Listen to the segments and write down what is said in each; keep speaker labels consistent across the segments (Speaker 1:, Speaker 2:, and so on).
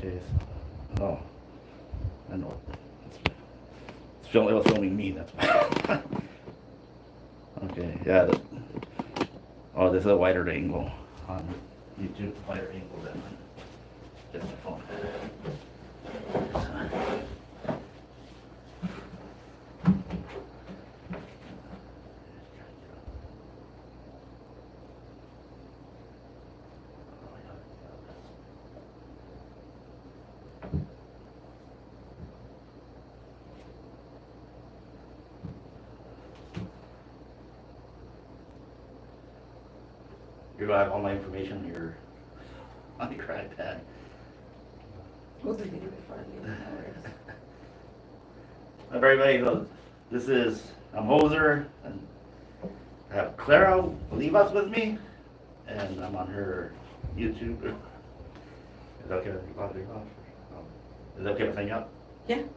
Speaker 1: Okay, so, oh, I know. It was filming me, that's why. Okay, yeah. Oh, this is a wider angle on YouTube, wider angle than just my phone. You're gonna have all my information on your iPad.
Speaker 2: We'll delete it before I leave. No worries.
Speaker 1: Everybody, this is, I'm Hoser, and I have Clara Olivas with me, and I'm on her YouTube. Is that okay with you? Is that okay with hanging out?
Speaker 2: Yeah.
Speaker 1: Just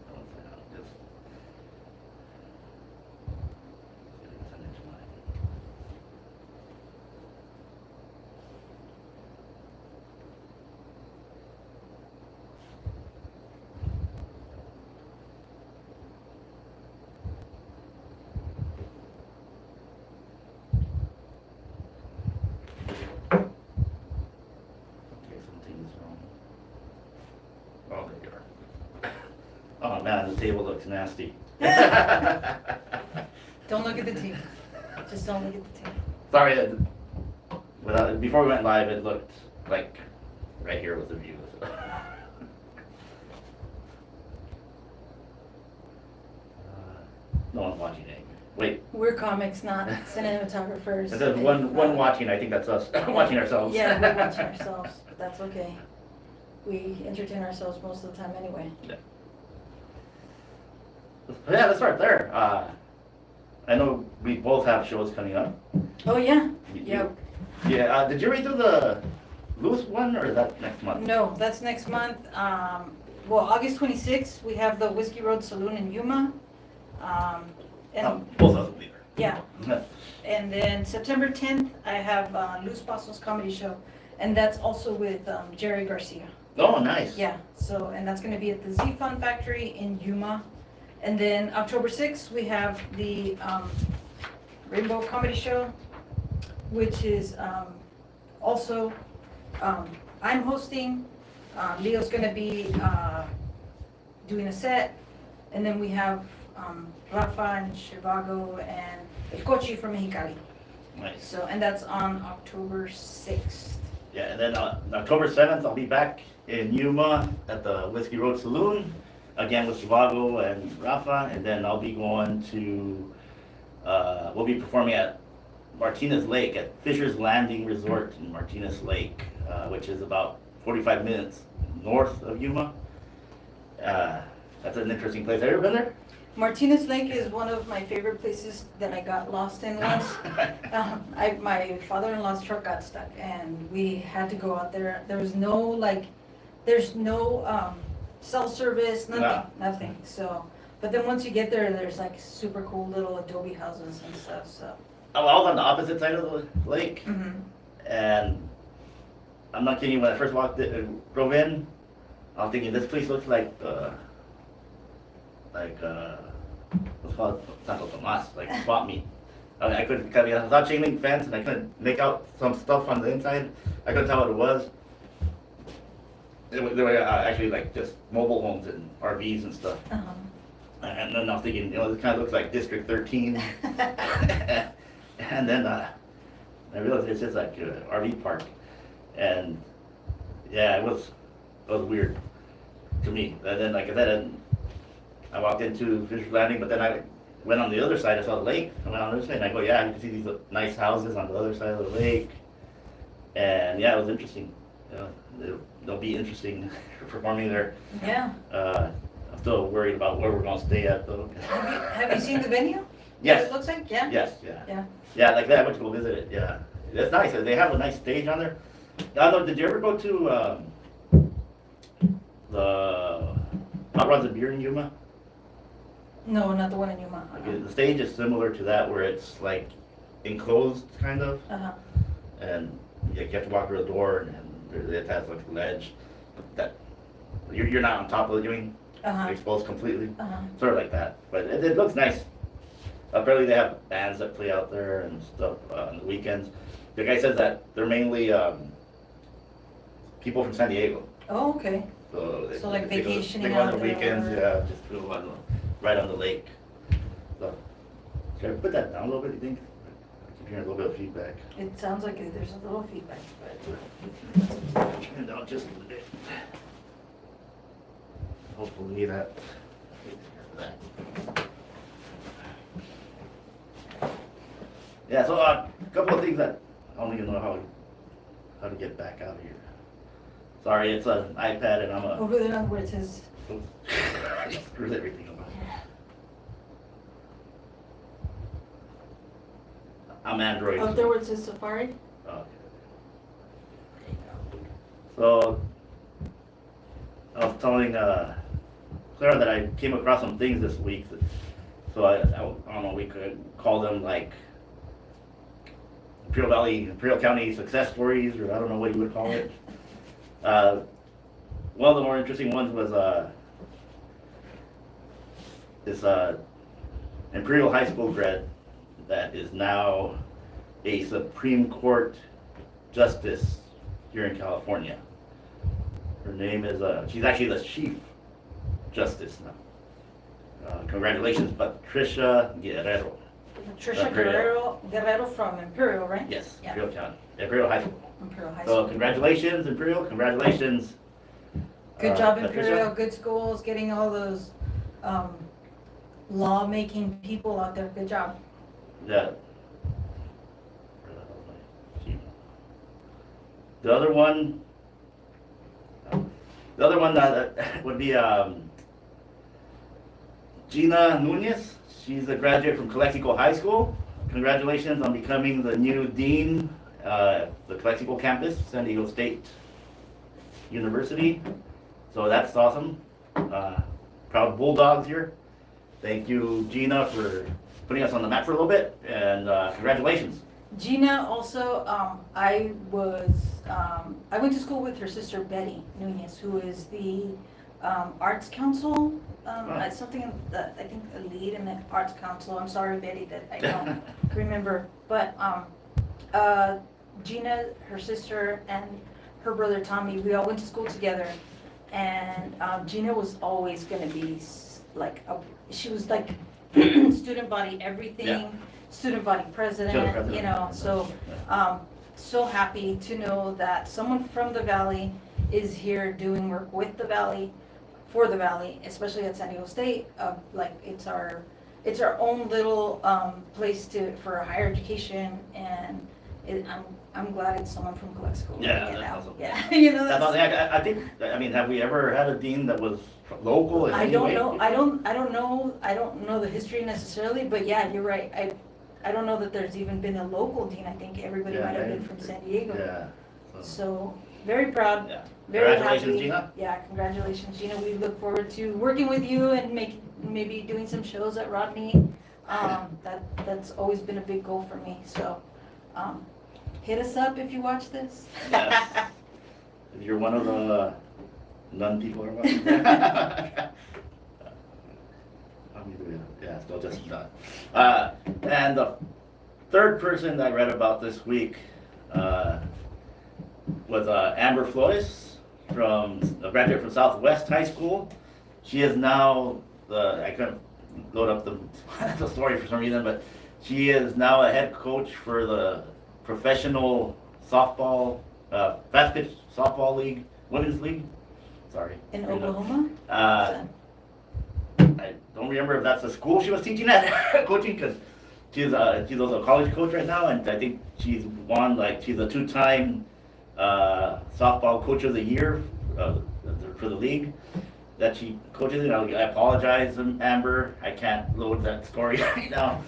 Speaker 1: send it to my. Okay, something's wrong. Oh, there you are. Oh man, the table looks nasty.
Speaker 2: Don't look at the TV. Just don't look at the TV.
Speaker 1: Sorry, before we went live, it looked like right here was the view. So. No one's watching it. Wait,
Speaker 2: We're comics, not cinematographers.
Speaker 1: it says one watching. I think that's us watching ourselves.
Speaker 2: Yeah, we're watching ourselves, but that's okay. We entertain ourselves most of the time anyway.
Speaker 1: Yeah, let's start there. I know we both have shows coming up.
Speaker 2: Oh, yeah?
Speaker 1: You-
Speaker 2: Yeah.
Speaker 1: Yeah. Did you read through the Loose one, or is that next month?
Speaker 2: No, that's next month. Well, August 26th, we have the Whiskey Road Saloon in Yuma. And
Speaker 1: Both of us will be
Speaker 2: yeah,
Speaker 1: there.
Speaker 2: and then September 10th, I have Luz Paso's comedy show, and that's also with Jerry Garcia.
Speaker 1: Oh, nice.
Speaker 2: Yeah, so, and that's gonna be at the Z Fun Factory in Yuma. And then October 6th, we have the Rainbow Comedy Show, which is also, I'm hosting, Leo's gonna be doing a set, and then we have Rafa and Shivago and El Cochi from Mexicali.
Speaker 1: Nice.
Speaker 2: So, and that's on October 6th.
Speaker 1: Yeah, and then October 7th, I'll be back in Yuma at the Whiskey Road Saloon, again with Shivago and Rafa, and then I'll be going to, we'll be performing at Martinez Lake, at Fisher's Landing Resort in Martinez Lake, which is about 45 minutes north of Yuma. That's an interesting place. Have you ever been there?
Speaker 2: Martinez Lake is one of my favorite places that I got lost in once. My father-in-law's truck got stuck and we had to go out there. There was no there's no cell service, nothing. So, but then once you get there, there's like super cool little adobe houses and stuff. So.
Speaker 1: I was on the opposite side of the lake,
Speaker 2: Mm-hmm.
Speaker 1: and I'm not kidding. When I first drove in, I was thinking this place looks like what's called Santo Tomas, like swap meet. I couldn't, I saw chain link fence and I couldn't make out some stuff on the inside. I couldn't tell what it was. They were actually like just mobile homes and RVs and stuff.
Speaker 2: Uh-huh.
Speaker 1: And then I was thinking, this kind of looks like District 13. And then I realized it's just like an RV park. And yeah, it was weird to me. And then, like I said, I walked into Fisher's Landing, but then I went on the other side. I saw the lake. I went on the other side, and I go, yeah, you can see these nice houses on the other side of the lake. And yeah, it was interesting. They'll be interesting performing there.
Speaker 2: Yeah.
Speaker 1: I'm still worried about where we're gonna stay at though.
Speaker 2: Have you seen the venue?
Speaker 1: Yes.
Speaker 2: What it looks like? Yeah.
Speaker 1: Yes, yeah.
Speaker 2: Yeah.
Speaker 1: Yeah, like that. I went to go visit it. Yeah, it's nice. They have a nice stage on there. I don't know. Did you ever go to the Hot Rods and Beer in Yuma?
Speaker 2: No, not the one in Yuma.
Speaker 1: Okay, the stage is similar to that, where it's like enclosed kind of,
Speaker 2: Uh-huh.
Speaker 1: and you have to walk through a door, and it has like a ledge that You're not on top of the doing,
Speaker 2: Uh-huh,
Speaker 1: exposed completely,
Speaker 2: uh-huh.
Speaker 1: sort of like that. But it looks nice. Apparently they have bands that play out there and stuff on the weekends. The guy says that they're mainly people from San Diego.
Speaker 2: Oh, okay.
Speaker 1: So,
Speaker 2: So like
Speaker 1: they
Speaker 2: vacationing
Speaker 1: go on
Speaker 2: out
Speaker 1: the
Speaker 2: there
Speaker 1: weekends,
Speaker 2: or-
Speaker 1: yeah, just go on right on the lake. So, should I put that down a little bit, you think? I keep hearing a little bit of feedback.
Speaker 2: It sounds like there's a little feedback, but
Speaker 1: Turn it down just a little bit. Hopefully that. Yeah, so a couple of things that I don't even know how to get back out of here. Sorry, it's an iPad and I'm a.
Speaker 2: over there where it says,
Speaker 1: I just screwed everything up. I'm Android.
Speaker 2: up there where it says Safari?
Speaker 1: Okay. So, I was telling Clara that I came across some things this week. So I don't know, we could call them like Imperial County success stories, or I don't know what you would call it. One of the more interesting ones was this Imperial High School grad that is now a Supreme Court justice here in California. Her name is, she's actually the Chief Justice now. Congratulations, Patricia Guerrero.
Speaker 2: Patricia
Speaker 1: Imperial.
Speaker 2: Guerrero from Imperial, right?
Speaker 1: Yes,
Speaker 2: Yeah.
Speaker 1: Imperial County, Imperial High School.
Speaker 2: Imperial High
Speaker 1: So
Speaker 2: School.
Speaker 1: congratulations, Imperial, congratulations.
Speaker 2: Good job,
Speaker 1: Patricia.
Speaker 2: Imperial, good schools, getting all those, law-making people out there, good job.
Speaker 1: Yeah. The other one would be Gina Nunez. She's a graduate from Calexico High School. Congratulations on becoming the new dean of the Calexico campus, San Diego State University. So that's awesome. Proud Bulldogs here. Thank you, Gina, for putting us on the map for a little bit, and congratulations.
Speaker 2: Gina also, I went to school with her sister Betty Nunez, who is the Arts Council, something, I think a lead in the Arts Council. I'm sorry, Betty, that I don't remember. But Gina, her sister, and her brother Tommy, we all went to school together. And Gina was always going to be like, she was like student body everything.
Speaker 1: Yeah.
Speaker 2: Student body president, you know, so, so happy to know that someone from the Valley is here doing work with the Valley, for the Valley, especially at San Diego State. Like, it's our own little, place for higher education, and I'm glad it's someone from Calexico.
Speaker 1: Yeah,
Speaker 2: doing it
Speaker 1: that's
Speaker 2: now.
Speaker 1: awesome.
Speaker 2: Yeah, you know,
Speaker 1: That's
Speaker 2: that's.
Speaker 1: awesome. I think, I mean, have we ever had a dean that was local in
Speaker 2: I
Speaker 1: any
Speaker 2: don't
Speaker 1: way?
Speaker 2: know, I don't know the history necessarily, but yeah, you're right. I don't know that there's even been a local dean. I think everybody
Speaker 1: Yeah,
Speaker 2: might have
Speaker 1: right.
Speaker 2: been from San Diego.
Speaker 1: Yeah.
Speaker 2: So, very proud,
Speaker 1: Yeah.
Speaker 2: very
Speaker 1: Congratulations,
Speaker 2: happy.
Speaker 1: Gina.
Speaker 2: Yeah, congratulations, Gina. We look forward to working with you and maybe doing some shows at Rodney. That's always been a big goal for me, so, hit us up if you watch this.
Speaker 1: Yes. If you're one of the nun people or what? Yeah, still just not. And the third person I read about this week was Amber Flores, a graduate from Southwest High School. She is now I couldn't load up the story for some reason, but she is now a head coach for the professional softball, fast pitch softball league, women's league. Sorry.
Speaker 2: In Oklahoma?
Speaker 1: I don't remember if that's the school she was teaching at, coaching, because she's also a college coach right now, and I think she's she's a two-time softball coach of the year for the league that she coaches in. I apologize, Amber, I can't load that story right now.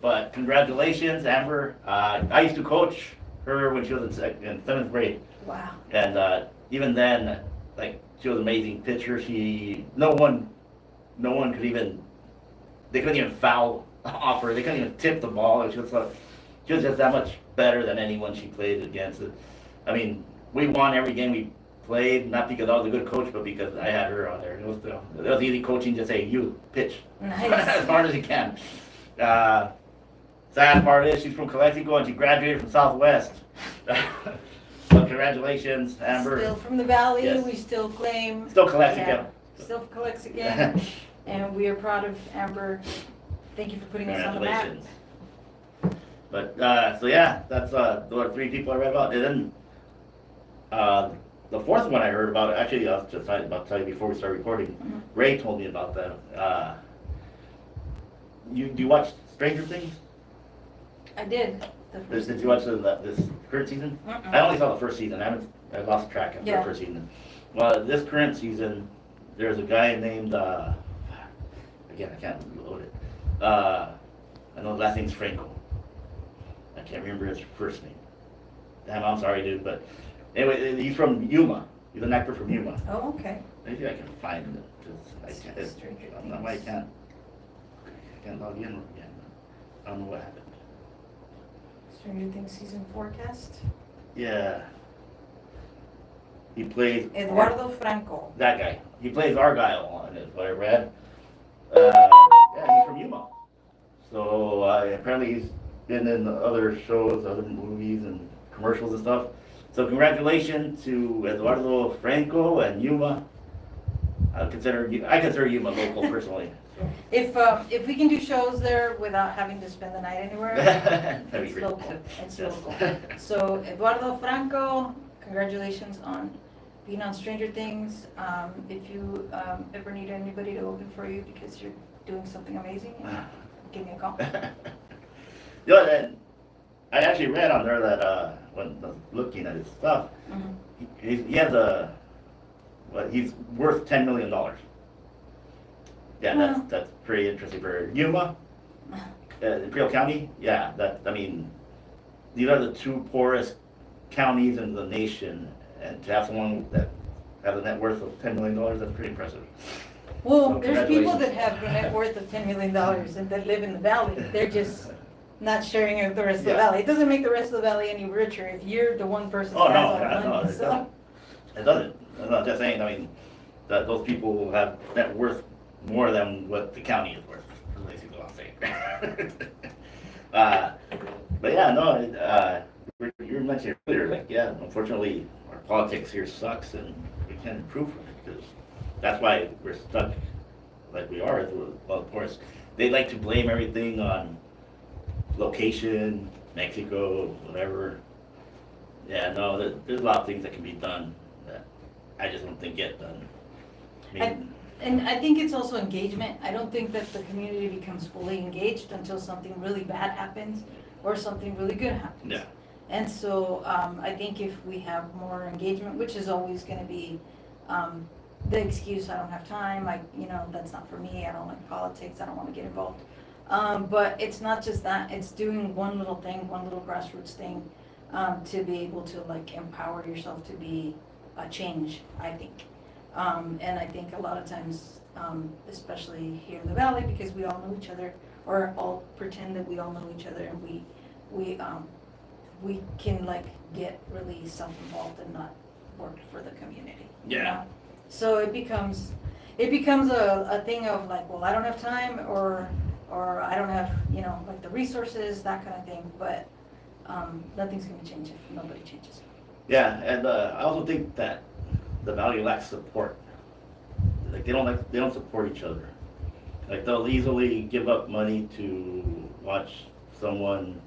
Speaker 1: But congratulations, Amber. I used to coach her when she was in 7th grade.
Speaker 2: Wow.
Speaker 1: And even then, like, she was an amazing pitcher. No one could even, they couldn't even foul off her. They couldn't even tip the ball. She was just that much better than anyone she played against. I mean, we won every game we played, not because I was a good coach, but because I had her on there. It was easy coaching to say, you, pitch.
Speaker 2: Nice.
Speaker 1: As hard as you can. Sad part is she's from Calexico and she graduated from Southwest. So congratulations, Amber.
Speaker 2: Still from the Valley,
Speaker 1: Yes.
Speaker 2: we still claim.
Speaker 1: Still Calexico.
Speaker 2: Yeah, still Calexico. And we are proud of Amber. Thank you for putting us on the map.
Speaker 1: Congratulations. But, so yeah, that's, those are 3 people I read about. And then, the fourth one I heard about, actually, I was just about to tell you before we start recording.
Speaker 2: Mhm.
Speaker 1: Ray told me about that. Do you watch Stranger Things?
Speaker 2: I did.
Speaker 1: Did you watch this current season?
Speaker 2: Mm-mm.
Speaker 1: I only saw the first season. I lost track after
Speaker 2: Yeah.
Speaker 1: the first season. Well, this current season, there's a guy named, again, I can't reload it. I know the last name's Franco. I can't remember his first name. Damn, I'm sorry, dude, but anyway, he's from Yuma. He's an actor from Yuma.
Speaker 2: Oh, okay.
Speaker 1: Maybe I can find him, because I can't,
Speaker 2: Stranger
Speaker 1: I don't know why I can't log in again. I don't know what happened.
Speaker 2: Stranger Things season forecast.
Speaker 1: Yeah. He plays
Speaker 2: Eduardo Franco.
Speaker 1: that guy. He plays Argyle on it, is what I read. Yeah, he's from Yuma. So apparently he's been in other shows, other movies and commercials and stuff. So congratulations to Eduardo Franco and Yuma. I consider Yuma local personally.
Speaker 2: If we can do shows there without having to spend the night anywhere,
Speaker 1: That'd be
Speaker 2: it's
Speaker 1: great.
Speaker 2: local. It's
Speaker 1: Yes.
Speaker 2: local. So Eduardo Franco, congratulations on being on Stranger Things. If you ever need anybody to open for you because you're doing something amazing, give me a call.
Speaker 1: Yeah, and I actually read on there that when looking at his stuff,
Speaker 2: Mhm.
Speaker 1: he has he's worth $10 million. Yeah,
Speaker 2: Well.
Speaker 1: that's pretty interesting for Yuma, Imperial County. Yeah, these are the 2 poorest counties in the nation, and to have someone that has a net worth of $10 million, that's pretty impressive.
Speaker 2: Well,
Speaker 1: So
Speaker 2: there's people
Speaker 1: congratulations.
Speaker 2: that have the net worth of $10 million and that live in the valley. They're just not sharing it with the rest of the
Speaker 1: Yeah.
Speaker 2: valley. It doesn't make the rest of the valley any richer if you're the one person
Speaker 1: Oh
Speaker 2: that
Speaker 1: no,
Speaker 2: has all the
Speaker 1: no,
Speaker 2: money.
Speaker 1: it
Speaker 2: So,
Speaker 1: doesn't. It doesn't. I'm not just saying. I mean, that those people have net worth more than what the county is worth. Is basically what I'm saying. But yeah, no. You were mentioning earlier, like, yeah, unfortunately, our politics here sucks, and we can't improve from it because that's why we're stuck like we are. Well, of course, they like to blame everything on location, Mexico, whatever. Yeah, no, there's a lot of things that can be done that I just don't think get done. I mean,
Speaker 2: and I think it's also engagement. I don't think that the community becomes fully engaged until something really bad happens or something really good happens.
Speaker 1: yeah,
Speaker 2: And so I think if we have more engagement, which is always going to be the excuse, I don't have time, that's not for me, I don't like politics, I don't want to get involved. But it's not just that, it's doing one little thing, one little grassroots thing to be able to like empower yourself to be a change, I think. And I think a lot of times, especially here in the valley, because we all know each other, or all pretend that we all know each other, and we can like get really self-involved and not work for the community. you
Speaker 1: Yeah.
Speaker 2: know? So it becomes a thing of like, well, I don't have time, or I don't have, like the resources, that kind of thing, but nothing's gonna change if nobody changes.
Speaker 1: yeah, and I also think that the valley lacks support. Like they don't support each other. Like they'll easily give up money to watch someone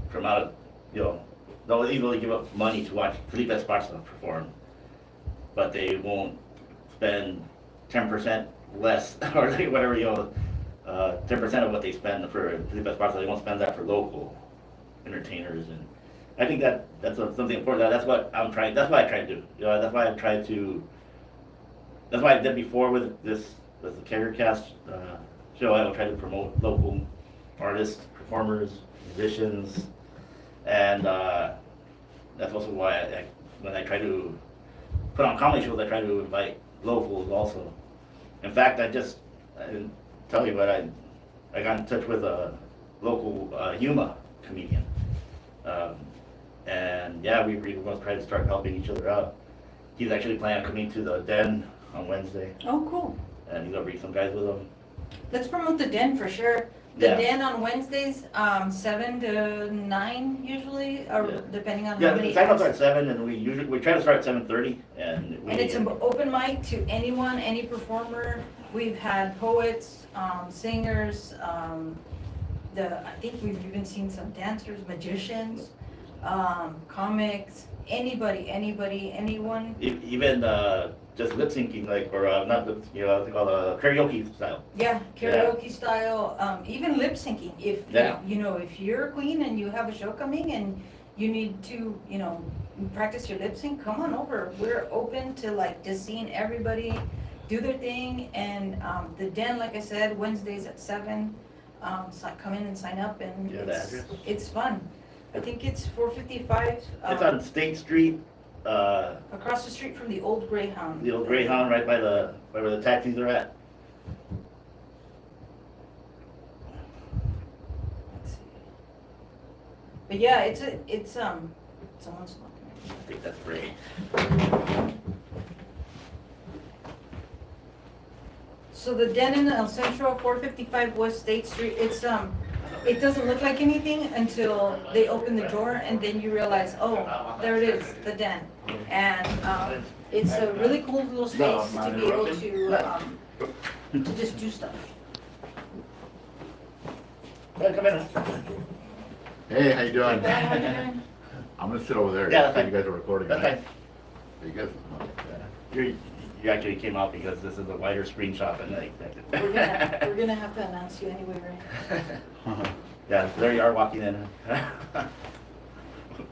Speaker 1: from out of, they'll easily give up money to watch Felipe Esparza perform, but they won't spend 10% less or like whatever, 10% of what they spend for Felipe Esparza, they won't spend that for local entertainers. And I think that's something important. That's what I'm trying. That's what I try to do. That's why I've tried to. That's why I did before with the Keggercast show. I will try to promote local artists, performers, musicians, and that's also why when I try to put on comedy shows, I try to invite locals also. In fact, I didn't tell you, but I got in touch with a local Yuma comedian. And yeah, we were going to try to start helping each other out. he's actually planning on coming to the den on Wednesday,
Speaker 2: Oh, cool.
Speaker 1: and he's gonna bring some guys with him.
Speaker 2: Let's promote the den for sure. The
Speaker 1: Yeah.
Speaker 2: den on Wednesdays, 7 to 9 usually, or
Speaker 1: Yeah.
Speaker 2: depending on how
Speaker 1: Yeah,
Speaker 2: many.
Speaker 1: the sign-ups are
Speaker 2: acts.
Speaker 1: at 7, and we try to start at 7:30, and we.
Speaker 2: And it's an open mic to anyone, any performer. We've had poets, singers, I think we've even seen some dancers, magicians, comics, anybody, anyone.
Speaker 1: Even just lip syncing, like, or not lip, what's it called, karaoke style.
Speaker 2: Yeah, karaoke style, even lip syncing. If
Speaker 1: Yeah.
Speaker 2: if you're a queen and you have a show coming and you need to, practice your lip sync, come on over. We're open to like just seeing everybody do their thing. And the den, like I said, Wednesdays at 7. Come in and sign up, and
Speaker 1: Yeah, the address?
Speaker 2: it's fun. I think it's 455.
Speaker 1: It's on State Street,
Speaker 2: Across the street from the old Greyhound.
Speaker 1: the old Greyhound, right by where the taxis are at.
Speaker 2: Let's see. But yeah, someone's looking.
Speaker 1: I think that's great.
Speaker 2: So the den in El Centro, 455 West State Street, it doesn't look like anything until they open the door, and then you realize, oh, there it is, the den. And it's a really cool little space to be able to just do stuff.
Speaker 1: Yeah, come in.
Speaker 3: Hey, how you doing?
Speaker 2: Hey, how you doing?
Speaker 3: I'm gonna sit over there.
Speaker 1: Yeah, that's
Speaker 3: You
Speaker 1: fine.
Speaker 3: guys are recording,
Speaker 1: That's
Speaker 3: right?
Speaker 1: fine.
Speaker 3: You guys?
Speaker 1: You actually came out because this is a wider screen shop than I expected.
Speaker 2: We're gonna have to announce you anyway, right?
Speaker 1: Yeah, there you are walking in.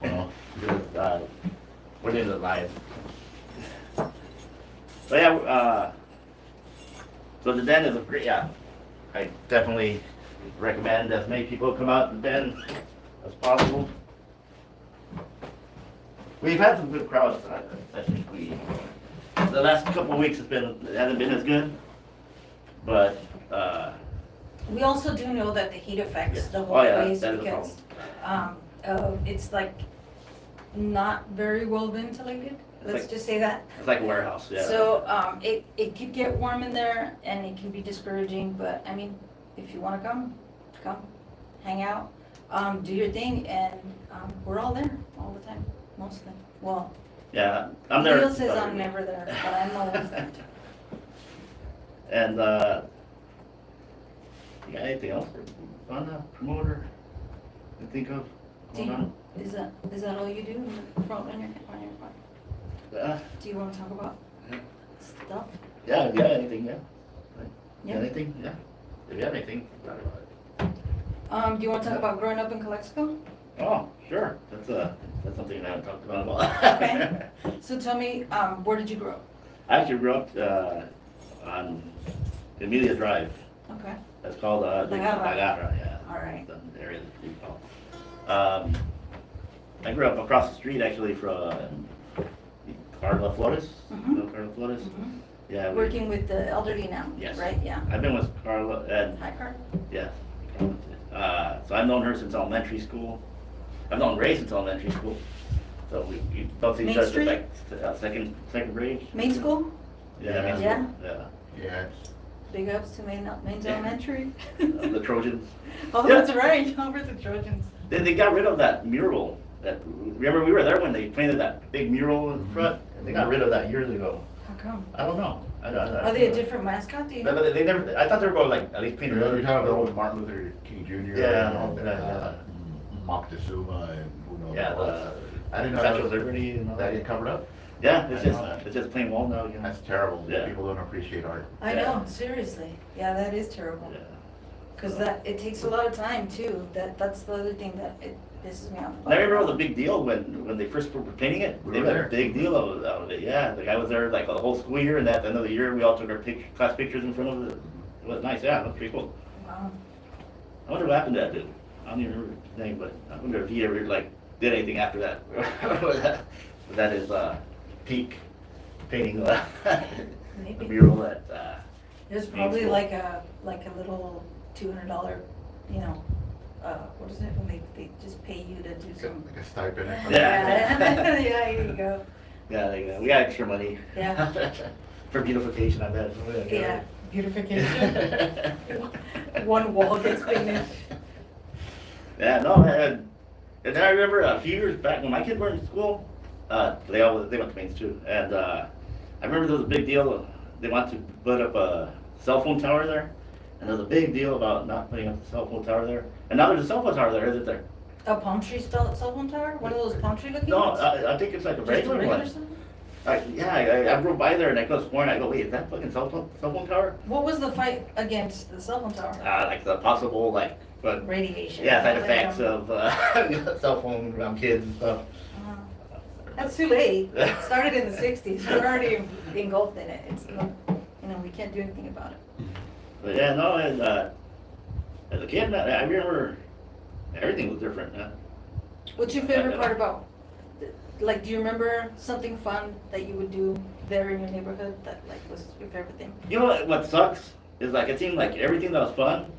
Speaker 3: Well,
Speaker 1: Because, we're doing it live. So yeah, so the den is a great, yeah, I definitely recommend as many people come out to the den as possible. We've had some good crowds, I think the last couple of weeks it hasn't been as good, but,
Speaker 2: We also do know that the heat affects the
Speaker 1: Oh,
Speaker 2: whole
Speaker 1: yeah,
Speaker 2: place
Speaker 1: that is a
Speaker 2: because it's like not very well ventilated. Let's
Speaker 1: like-
Speaker 2: just say that.
Speaker 1: it's like a warehouse, yeah.
Speaker 2: So it could get warm in there and it can be discouraging, but I mean, if you want to come, hang out, do your thing, and we're all there all the time, mostly. Well,
Speaker 1: Yeah, I'm there.
Speaker 2: Leo says
Speaker 1: about
Speaker 2: I'm
Speaker 1: every
Speaker 2: never there, but I'm always there.
Speaker 1: And, you got anything else on the promoter to think of
Speaker 2: Do
Speaker 1: going on?
Speaker 2: you, is that all you do on your part? Do you want to talk about stuff?
Speaker 1: Yeah, anything, yeah.
Speaker 2: Yeah.
Speaker 1: Anything, yeah. If you have anything, talk about it.
Speaker 2: Do you want to talk about growing up in Calexico?
Speaker 1: Oh, sure, that's something I haven't talked about in a while.
Speaker 2: Okay. So tell me, where did you grow up?
Speaker 1: I actually grew up, on Emilia Drive.
Speaker 2: Okay.
Speaker 1: That's called,
Speaker 2: La Garra.
Speaker 1: yeah.
Speaker 2: All right.
Speaker 1: That's the area that's pretty called. I grew up across the street actually from Carla Flores.
Speaker 2: Mhm.
Speaker 1: You know Carla Flores?
Speaker 2: Mhm.
Speaker 1: Yeah.
Speaker 2: Working with the elderly now,
Speaker 1: Yes.
Speaker 2: right? Yeah.
Speaker 1: I've been with Carla and,
Speaker 2: Hi, Carl.
Speaker 1: yeah. So I've known her since elementary school. I've known Ray since elementary school. So we both see each
Speaker 2: Main
Speaker 1: other
Speaker 2: Street?
Speaker 1: like second grade.
Speaker 2: Main school?
Speaker 1: Yeah, Main
Speaker 2: Yeah.
Speaker 1: School, yeah.
Speaker 3: yeah,
Speaker 2: Big ups to Main's
Speaker 1: Yeah.
Speaker 2: Elementary.
Speaker 1: The Trojans.
Speaker 2: Oh,
Speaker 1: Yeah.
Speaker 2: that's right. Over the Trojans.
Speaker 1: They got rid of that mural. Remember we were there when they painted that big mural in front? And they got rid of that years ago.
Speaker 2: How come?
Speaker 1: I don't know.
Speaker 2: Are they a different mascot? Do you know?
Speaker 1: But they never. I thought they were going like at least paint
Speaker 3: you're
Speaker 1: another.
Speaker 3: talking about Martin Luther King Jr.
Speaker 1: Yeah,
Speaker 3: and all that,
Speaker 1: yeah.
Speaker 3: Moctezuma and who knows
Speaker 1: Yeah,
Speaker 3: what else.
Speaker 1: the
Speaker 3: I didn't know
Speaker 1: Statue
Speaker 3: that
Speaker 1: of Liberty and all
Speaker 3: that
Speaker 1: that.
Speaker 3: get covered up.
Speaker 1: Yeah,
Speaker 3: I
Speaker 1: it's just plain wall now. You know?
Speaker 3: That's terrible.
Speaker 1: Yeah.
Speaker 3: People don't appreciate art.
Speaker 2: I
Speaker 1: Yeah.
Speaker 2: know, seriously. Yeah, that is terrible.
Speaker 1: Yeah.
Speaker 2: Because it takes a lot of time too. That's the other thing that it pisses me off.
Speaker 1: And I remember the big deal when they first were painting it.
Speaker 3: We
Speaker 1: They
Speaker 3: were
Speaker 1: made
Speaker 3: there.
Speaker 1: a big deal out of it. Yeah, the guy was there like the whole school year, and at the end of the year, we all took our class pictures in front of it. It was nice. Yeah, it was pretty cool.
Speaker 2: Wow.
Speaker 1: I wonder what happened to that dude. I don't even remember his name, but I wonder if he ever like did anything after that. Was that his peak painting the
Speaker 2: Maybe.
Speaker 1: mural at
Speaker 2: It was
Speaker 1: Main
Speaker 2: probably
Speaker 1: school.
Speaker 2: like a little $200, what is it, when they just pay you to do some.
Speaker 3: Like a stipend or something.
Speaker 1: Yeah.
Speaker 2: Yeah, here you go.
Speaker 1: Yeah, we got extra money.
Speaker 2: Yeah.
Speaker 1: For beautification, I bet.
Speaker 2: Yeah, beautification. One wall gets painted.
Speaker 1: Yeah, no, and then I remember a few years back when my kids were in school, they went to Mainz too, and I remember there was a big deal. They wanted to put up a cell phone tower there, and there was a big deal about not putting up a cell phone tower there. And now there's a cell phone tower there, isn't there?
Speaker 2: A palm tree cell phone tower? One of those palm tree looking
Speaker 1: No,
Speaker 2: ones?
Speaker 1: I think it's like a
Speaker 2: Just a
Speaker 1: regular
Speaker 2: regular
Speaker 1: one.
Speaker 2: something?
Speaker 1: Yeah, I drove by there and I could have sworn, I go, wait, is that fucking cell phone tower?
Speaker 2: What was the fight against the cell phone tower?
Speaker 1: Like the possible, like, but,
Speaker 2: Radiation.
Speaker 1: yeah, side
Speaker 2: Like,
Speaker 1: effects of cell phone around kids and stuff.
Speaker 2: That's too late. It started in the 60s. We're already engulfed in it. It's not, we can't do anything about it.
Speaker 1: But yeah, no, and as a kid, I remember everything was different.
Speaker 2: What's your favorite part about, like, do you remember something fun that you would do there in your neighborhood that, like, was your favorite thing?
Speaker 1: You know what sucks is like it seemed like everything that was fun,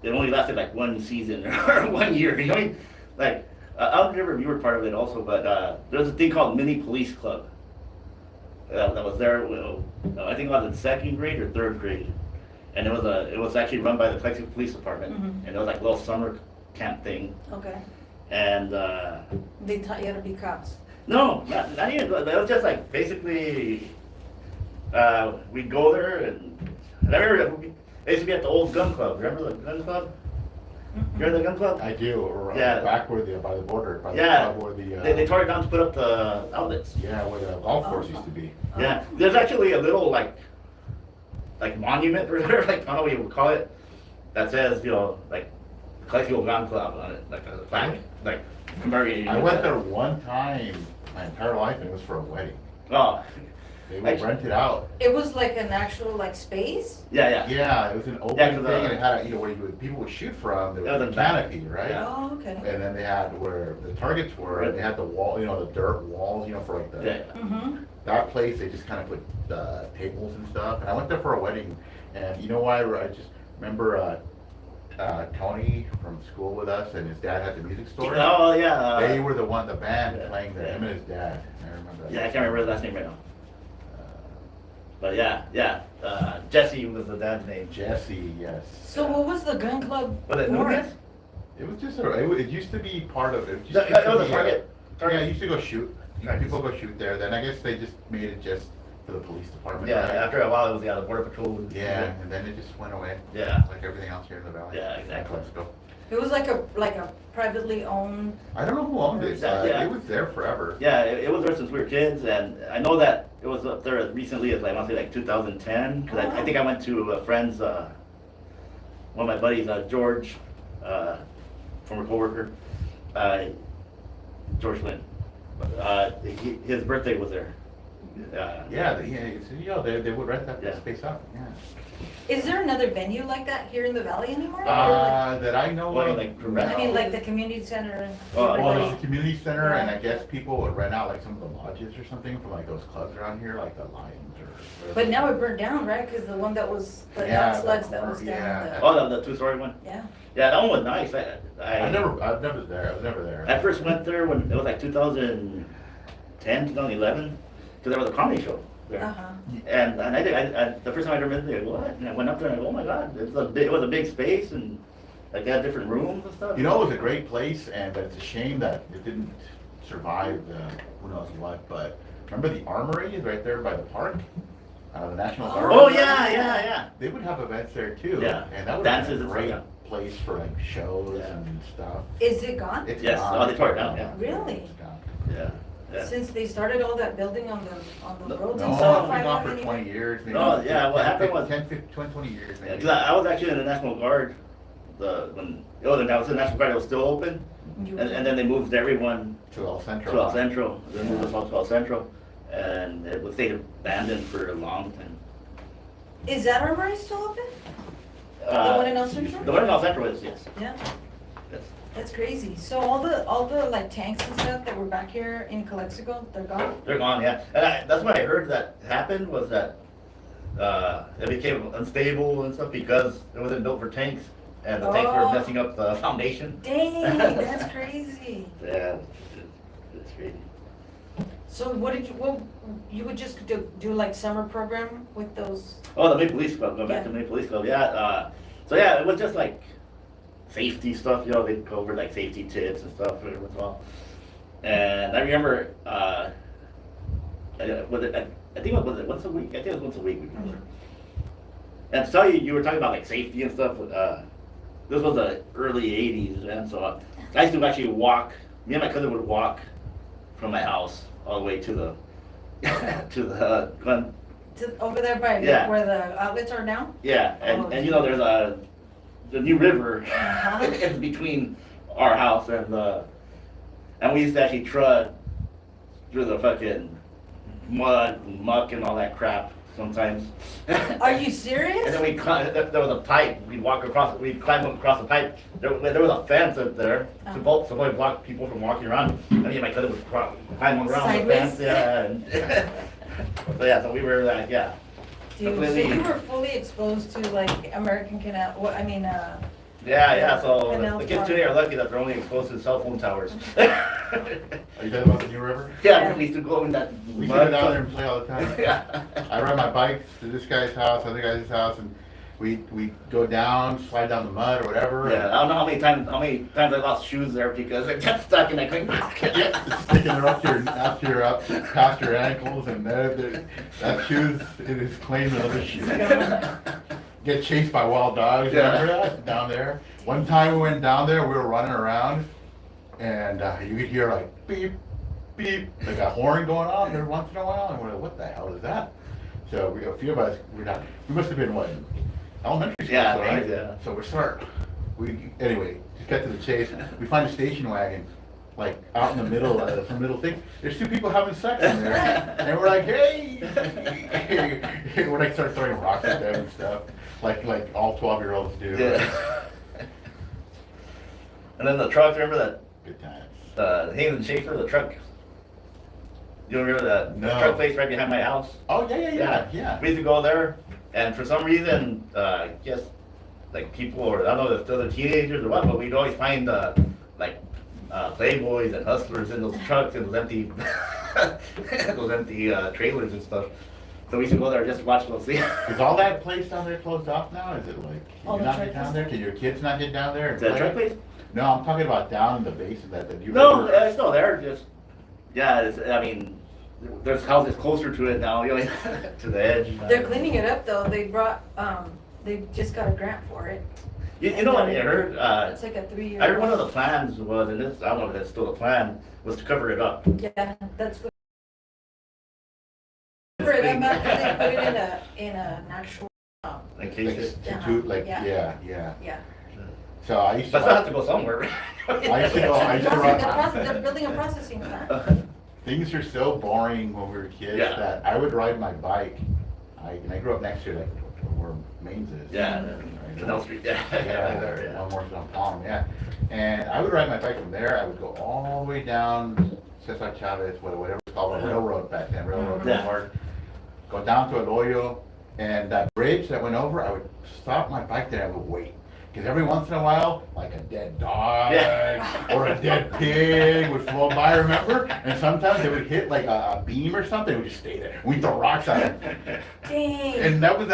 Speaker 1: it only lasted like one season or 1 year. You know what I mean? Like I don't remember if you were part of it also, but there was a thing called Mini Police Club that was there. I think I was in second grade or third grade, and it was actually run by the Cleveland Police Department,
Speaker 2: Mhm.
Speaker 1: and it was like a little summer camp thing,
Speaker 2: Okay.
Speaker 1: and.
Speaker 2: They taught you how to be cops.
Speaker 1: No, not even. It was just like basically, we'd go there, and I remember they used to be at the old gun club. Remember the gun club?
Speaker 2: Mhm.
Speaker 1: Remember the gun club?
Speaker 3: I do, or
Speaker 1: Yeah.
Speaker 3: back where by the border, by the
Speaker 1: Yeah.
Speaker 3: club where the.
Speaker 1: They tore it down to put up the outlets.
Speaker 3: Yeah, where the golf course used to be.
Speaker 2: Oh.
Speaker 1: Yeah, there's actually a little like monument or whatever, like I don't know what you would call it, that says like Collectible Gun Club on it, like a plaque, like commemorating.
Speaker 3: I went there one time my entire life and it was for a wedding.
Speaker 1: Oh,
Speaker 3: They would rent it out.
Speaker 2: It was like an actual, like, space?
Speaker 1: yeah.
Speaker 3: Yeah, it was an open
Speaker 1: Yeah, 'cause,
Speaker 3: thing and it had, where people would shoot from, there
Speaker 1: Yeah,
Speaker 3: was
Speaker 1: the
Speaker 3: a
Speaker 1: back.
Speaker 3: canopy, right?
Speaker 1: Yeah.
Speaker 2: Oh, okay.
Speaker 3: And then they had where the targets were, and they had the wall, the dirt walls, for like the,
Speaker 1: Yeah.
Speaker 2: Mm-hmm.
Speaker 3: that place, they just kind of put tables and stuff. And I went there for a wedding, and you know why? I just remember Tony from school with us, and his dad had the music store.
Speaker 1: Oh yeah.
Speaker 3: They were the band
Speaker 1: yeah,
Speaker 3: playing there,
Speaker 1: yeah.
Speaker 3: him and his dad. I remember that.
Speaker 1: Yeah, I can't remember his last name right now. But yeah. Jesse was the dad's name.
Speaker 3: Jesse, yes.
Speaker 2: So what was the gun club
Speaker 1: Was it
Speaker 2: for?
Speaker 1: Nunez?
Speaker 3: It was just it used to be part of it. Used
Speaker 1: No,
Speaker 3: to
Speaker 1: it was a
Speaker 3: be
Speaker 1: Target.
Speaker 3: Yeah, I used to go shoot.
Speaker 1: Nice.
Speaker 3: People go shoot there. Then I guess they just made it just for the police department.
Speaker 1: Yeah,
Speaker 3: right?
Speaker 1: after a while it was the Border Patrol.
Speaker 3: Yeah, and then it just went away.
Speaker 1: Yeah.
Speaker 3: Like everything else here in the valley.
Speaker 1: Yeah, exactly.
Speaker 3: Let's go.
Speaker 2: It was like a privately owned.
Speaker 3: I don't know who owned it.
Speaker 1: Yeah.
Speaker 3: It was there forever.
Speaker 1: Yeah, it was there since we were kids, and I know that it was up there as recently as I want to say like 2010, because I think I went to a friend's, one of my buddies, George, former coworker, George Lynn. His birthday was there.
Speaker 3: They would rent that
Speaker 1: Yeah.
Speaker 3: space out. Yeah.
Speaker 2: Is there another venue like that here in the valley anymore? Or like-
Speaker 3: That I know
Speaker 1: Well,
Speaker 3: of.
Speaker 1: like,
Speaker 3: no.
Speaker 2: I mean, like the community center.
Speaker 1: Oh,
Speaker 3: Well,
Speaker 2: everybody-
Speaker 3: there's a community center, and I
Speaker 2: Yeah.
Speaker 3: guess people would rent out like some of the lodges or something from like those clubs around here, like the Lions or.
Speaker 2: But now it burned down, right? Because the one that was, the
Speaker 3: Yeah,
Speaker 2: slugs
Speaker 3: the
Speaker 2: that was
Speaker 3: corner,
Speaker 2: down.
Speaker 3: yeah.
Speaker 1: Oh, the two-story one?
Speaker 2: Yeah.
Speaker 1: Yeah, that one was nice.
Speaker 3: I've never there. I was never there.
Speaker 1: I first went there when it was like 2010, 2011, because there was a comedy show there.
Speaker 2: Uh-huh.
Speaker 1: And I the first time I ever went there, what? And I went up there and I go, oh my God, it was a big space, and like they had different rooms and stuff.
Speaker 3: You know, it was a great place, but it's a shame that it didn't survive who knows what. But remember the Armory is right there by the park, the National Guard.
Speaker 1: Oh yeah.
Speaker 3: They would have events there too.
Speaker 1: Yeah.
Speaker 3: And that would
Speaker 1: Dances
Speaker 3: have been
Speaker 1: and
Speaker 3: a great
Speaker 1: stuff,
Speaker 3: place for like shows
Speaker 1: Yeah.
Speaker 3: and stuff.
Speaker 2: Is it gone?
Speaker 3: It's
Speaker 1: Yes.
Speaker 3: gone.
Speaker 1: Oh, they tore it down, yeah.
Speaker 2: Really?
Speaker 3: It's gone.
Speaker 1: Yeah.
Speaker 2: Since they started all that building on the
Speaker 1: No,
Speaker 2: roads
Speaker 3: No,
Speaker 2: and
Speaker 3: it's
Speaker 2: stuff,
Speaker 3: been
Speaker 2: I
Speaker 3: gone
Speaker 2: haven't
Speaker 3: for
Speaker 2: even.
Speaker 3: 20 years, maybe.
Speaker 1: No, yeah, what happened was-
Speaker 3: 20 years
Speaker 1: Yeah,
Speaker 3: maybe.
Speaker 1: 'cause I was actually in the National Guard. When I was in the National Guard, it was still open,
Speaker 2: You-
Speaker 1: and then they moved everyone
Speaker 3: To El Centro.
Speaker 1: to El Centro. They moved us all to El Centro, and it was stayed abandoned for a long time.
Speaker 2: Is that armory still open?
Speaker 1: Uh,
Speaker 2: one in El Centro?
Speaker 1: The one in El Centro is, yes.
Speaker 2: Yeah.
Speaker 1: Yes.
Speaker 2: That's crazy. So all the like tanks and stuff that were back here in Calexico, they're gone?
Speaker 1: They're gone, yeah. And that's what I heard that happened was that it became unstable and stuff because it wasn't built for tanks, and the tanks
Speaker 2: Oh.
Speaker 1: were messing up the foundation.
Speaker 2: Dang, that's crazy.
Speaker 1: Yeah, it's crazy.
Speaker 2: So what you would just do like summer program with those?
Speaker 1: Oh, the Maple Leafs Club, go back
Speaker 2: Yeah.
Speaker 1: to Maple Leafs Club, yeah, so yeah, it was just like safety stuff, they'd go over like safety tips and stuff every once in a while. And I remember, I think it was once a week, I think it was once a week we remember. And to tell you, you were talking about like safety and stuff, this was the early 80s, and so I used to actually walk, me and my cousin would walk from my house all the way to the, to the,
Speaker 2: Over there by
Speaker 1: Yeah.
Speaker 2: where the outlets are now?
Speaker 1: yeah,
Speaker 2: Oh,
Speaker 1: and there's the New River
Speaker 2: Uh-huh.
Speaker 1: is between our house and we used to actually trud through the fucking mud and muck and all that crap sometimes.
Speaker 2: Are you
Speaker 1: And
Speaker 2: serious?
Speaker 1: then there was a pipe, we'd climb across the pipe, there was a fence up there to block people from walking around. I mean, my cousin would climb around
Speaker 2: Sideways?
Speaker 1: the fence, yeah, and, so yeah, so we were like, yeah.
Speaker 2: Dude, so you were fully exposed to like American Canal,
Speaker 1: Yeah, so
Speaker 2: Canal
Speaker 1: the kids
Speaker 2: Park.
Speaker 1: today are lucky that they're only exposed to cell phone towers.
Speaker 3: Are you talking about the New River?
Speaker 1: Yeah, we used to go in that
Speaker 3: We go
Speaker 1: mud.
Speaker 3: down there and play all the time.
Speaker 1: Yeah.
Speaker 3: I ride my bike to this guy's house, other guy's house, and we go down, slide down the mud or whatever.
Speaker 1: Yeah, I don't know how many times I lost shoes there because I got stuck and I couldn't.
Speaker 3: Yeah, it's sticking there up past your ankles, and that shoes, it is claimed another shoe. Get chased by wild dogs,
Speaker 1: Yeah.
Speaker 3: remember that, down there? One time we went down there, we were running around, and you could hear like beep, beep, like a horn going on every once in a while, and we're like, what the hell is that? So a few of us, we must have been, what, in elementary school,
Speaker 1: Yeah,
Speaker 3: right?
Speaker 1: maybe, yeah.
Speaker 3: So anyway, to cut to the chase, we find a station wagon, like out in the middle of some middle thing. There's two people having sex in there, and we're like, hey! We're like start throwing rocks at them and stuff, like all 12-year-olds do.
Speaker 1: Yeah. And then the truck, remember that
Speaker 3: Good times.
Speaker 1: Haynes and Schaefer, the truck? You remember that
Speaker 3: No.
Speaker 1: truck place right behind my house?
Speaker 3: Oh yeah.
Speaker 1: We used to go there, and for some reason, I guess, like people, or I don't know if they're teenagers or what, but we'd always find like Playboys and Hustlers in those trucks and those empty, trailers and stuff. So we used to go there just to watch those things.
Speaker 3: Is all that place down there closed off now? Is it like,
Speaker 2: All
Speaker 3: can
Speaker 2: the
Speaker 3: you not get
Speaker 2: truck
Speaker 3: down there? Can your kids not get down there and
Speaker 1: Is that a
Speaker 3: play?
Speaker 1: truck place?
Speaker 3: No, I'm talking about down in the base of that, the New
Speaker 1: No,
Speaker 3: River.
Speaker 1: it's still there. Just I mean, there's houses closer to it now, to the edge.
Speaker 2: They're cleaning it up though, they just got a grant for it.
Speaker 1: You know what I heard?
Speaker 2: It's like a 3-year.
Speaker 1: I heard one of the plans was, and this, I don't know if that's still a plan, was to cover it up.
Speaker 2: Yeah, that's what. Cover it up after they put it in an actual,
Speaker 1: In case it,
Speaker 2: yeah.
Speaker 3: So I used to.
Speaker 1: but still have to go somewhere.
Speaker 3: I used to run.
Speaker 2: They're building a processing plant.
Speaker 3: Things are so boring when we were kids
Speaker 1: Yeah.
Speaker 3: that I would ride my bike. I grew up next to like where Mainz is.
Speaker 1: Yeah,
Speaker 3: Right?
Speaker 1: Canal Street, yeah.
Speaker 3: Yeah,
Speaker 1: There, yeah.
Speaker 3: one more on Palm, yeah. And I would ride my bike from there. I would go all the way down Cesar Chavez, whatever it's called, a railroad back then, railroad
Speaker 1: Yeah.
Speaker 3: boulevard. Go down to Arroyo, and that bridge that went over, I would stop my bike there and I would wait. Because every once in a while, like a dead dog
Speaker 1: Yeah.
Speaker 3: or a dead pig would float by, remember? And sometimes they would hit like a beam or something, and we'd just stay there. We'd throw rocks at it.
Speaker 2: Dang.
Speaker 3: And that was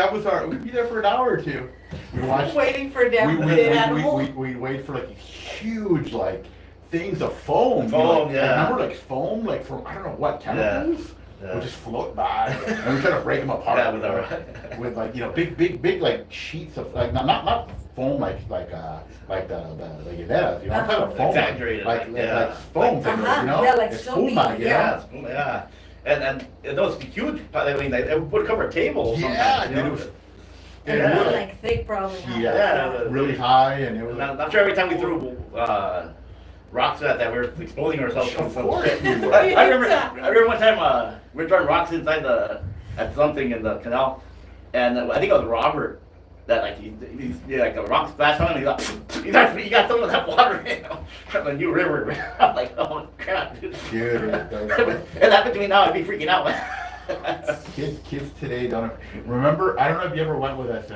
Speaker 3: we'd be there for an hour or two. We'd watch.
Speaker 2: Waiting for a damn dead animal.
Speaker 3: We'd wait for like huge like things of foam.
Speaker 1: Foam,
Speaker 3: like,
Speaker 1: yeah.
Speaker 3: Remember like foam, like from I don't know what chemicals
Speaker 1: Yeah.
Speaker 3: would just float by, and we try to break them apart.
Speaker 1: Yeah, with our-
Speaker 3: with like big like sheets of like not foam like the Ideas, you know, I'm talking about foam
Speaker 1: Exaggerated,
Speaker 3: like
Speaker 1: yeah.
Speaker 3: like foam things, you know,
Speaker 2: Yeah, like
Speaker 3: it's
Speaker 2: soapy,
Speaker 3: spuma, you
Speaker 1: Yeah,
Speaker 3: know?
Speaker 1: yeah. And those huge, I mean, they would cover a table
Speaker 3: Yeah,
Speaker 1: sometimes, you
Speaker 3: dude,
Speaker 1: know?
Speaker 3: it was-
Speaker 2: And
Speaker 3: Yeah.
Speaker 2: they're like thick probably. Huh?
Speaker 3: Yeah, really high, and it was.
Speaker 1: I'm sure every time we threw rocks at that, we were exposing ourselves to
Speaker 3: Of
Speaker 1: some
Speaker 3: course
Speaker 1: shit.
Speaker 3: we were.
Speaker 1: I remember one time we were throwing rocks inside at something in the canal, and I think it was Robert that like he like a rock splashed on him. He got some of that water from the New River. I'm like, oh crap, dude.
Speaker 3: Dude,
Speaker 1: It happened to me now. I'd be freaking out.
Speaker 3: Kids today don't remember. I don't know if you ever went with us.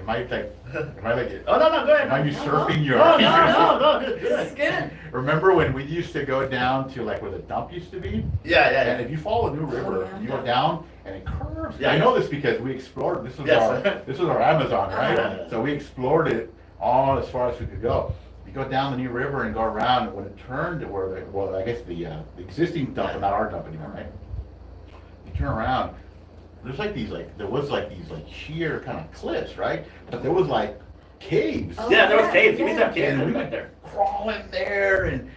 Speaker 1: Oh, no, go ahead.
Speaker 3: am I usurping your?
Speaker 1: No, good,
Speaker 2: This is good.
Speaker 3: Remember when we used to go down to like where the dump used to be?
Speaker 1: Yeah.
Speaker 3: And if you follow New River,
Speaker 2: yeah.
Speaker 3: you go down and it curves.
Speaker 1: Yeah.
Speaker 3: I know this because we explored. This was
Speaker 1: Yes.
Speaker 3: this was our Amazon, right?
Speaker 1: Uh-huh.
Speaker 3: So we explored it all as far as we could go. You go down the New River and go around, and when it turned to where I guess the existing dump, but not our dump anymore, right? You turn around. There was like these sheer kind of cliffs, right? But there was like caves.
Speaker 2: Oh,
Speaker 1: Yeah, there was
Speaker 2: yeah,
Speaker 1: caves. We used to have
Speaker 2: yeah.
Speaker 1: caves
Speaker 3: And we
Speaker 1: back
Speaker 3: would
Speaker 1: there.
Speaker 3: crawl in there, and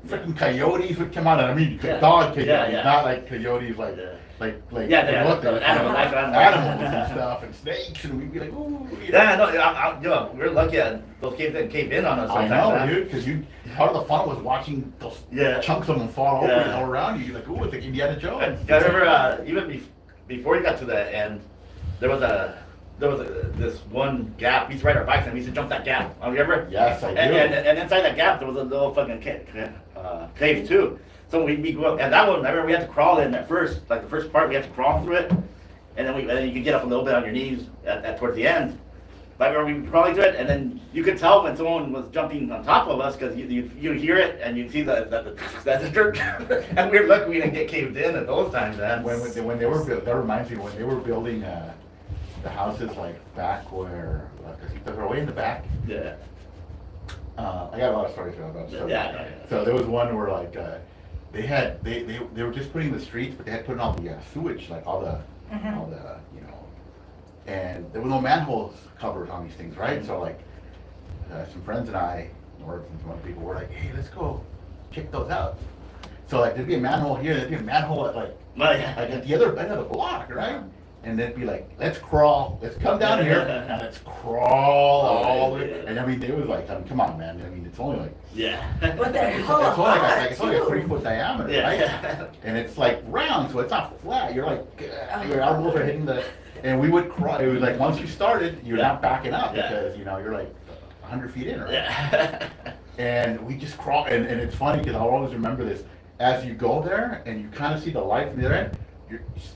Speaker 3: freaking coyotes would come out. And I mean,
Speaker 1: Yeah.
Speaker 3: dog coyotes,
Speaker 1: Yeah.
Speaker 3: not like coyotes like
Speaker 1: Yeah.
Speaker 3: like
Speaker 1: Yeah,
Speaker 3: they
Speaker 1: yeah,
Speaker 3: look
Speaker 1: the
Speaker 3: like
Speaker 1: animals, actual
Speaker 3: animals and stuff, and snakes, and we'd be like, ooh. You know.
Speaker 1: Yeah, no, we're lucky that those caves didn't cave in on us
Speaker 3: I
Speaker 1: sometimes.
Speaker 3: know,
Speaker 1: man.
Speaker 3: dude, because part of the fun was watching those
Speaker 1: Yeah.
Speaker 3: chunks of them fall over
Speaker 1: Yeah.
Speaker 3: and all around you. You're like, ooh, it's like Indiana Jones.
Speaker 1: I remember even before you got to the end, there was this one gap. We used to ride our bikes and we used to jump that gap. Remember?
Speaker 3: Yes, I do.
Speaker 1: And inside that gap there was a little fucking cave too. So we go up, and that one I remember we had to crawl in at first, like the first part we had to crawl through it, and then you could get up a little bit on your knees at towards the end. But I remember we were crawling through it, and then you could tell when someone was jumping on top of us because you hear it and you see that's the dirt. And we're lucky we didn't get caved in at those times, man.
Speaker 3: When they were that reminds me when they were building the houses like back where because they're way in the back.
Speaker 1: Yeah.
Speaker 3: I got a lot of stories about that.
Speaker 1: Yeah.
Speaker 3: So there was one where like they were just putting the streets, but they had put in all the sewage, like all the you know, and there were no manhole covers on these things, right? So like some friends and I, or some other people were like, hey, let's go check those out. So like there'd be a manhole here, there'd be a manhole at like at the other end of the block, right? And they'd be like, let's crawl, let's come down here, and let's crawl all the way. And I mean, it was like, come on, man. I mean, it's only like,
Speaker 1: Yeah.
Speaker 2: But they're
Speaker 3: it's
Speaker 2: hella
Speaker 3: only like,
Speaker 2: hot,
Speaker 3: it's only a
Speaker 2: too.
Speaker 3: 3-foot diameter,
Speaker 1: Yeah.
Speaker 3: right? And it's like round, so it's not flat. You're like, your elbows are hitting the, and we would crawl. It was like, once you started, you're not backing up
Speaker 1: Yeah.
Speaker 3: because, you know, you're like 100 feet in, right?
Speaker 1: Yeah.
Speaker 3: And we just crawl, and it's funny because I'll always remember this. As you go there and you kind of see the light from the other end,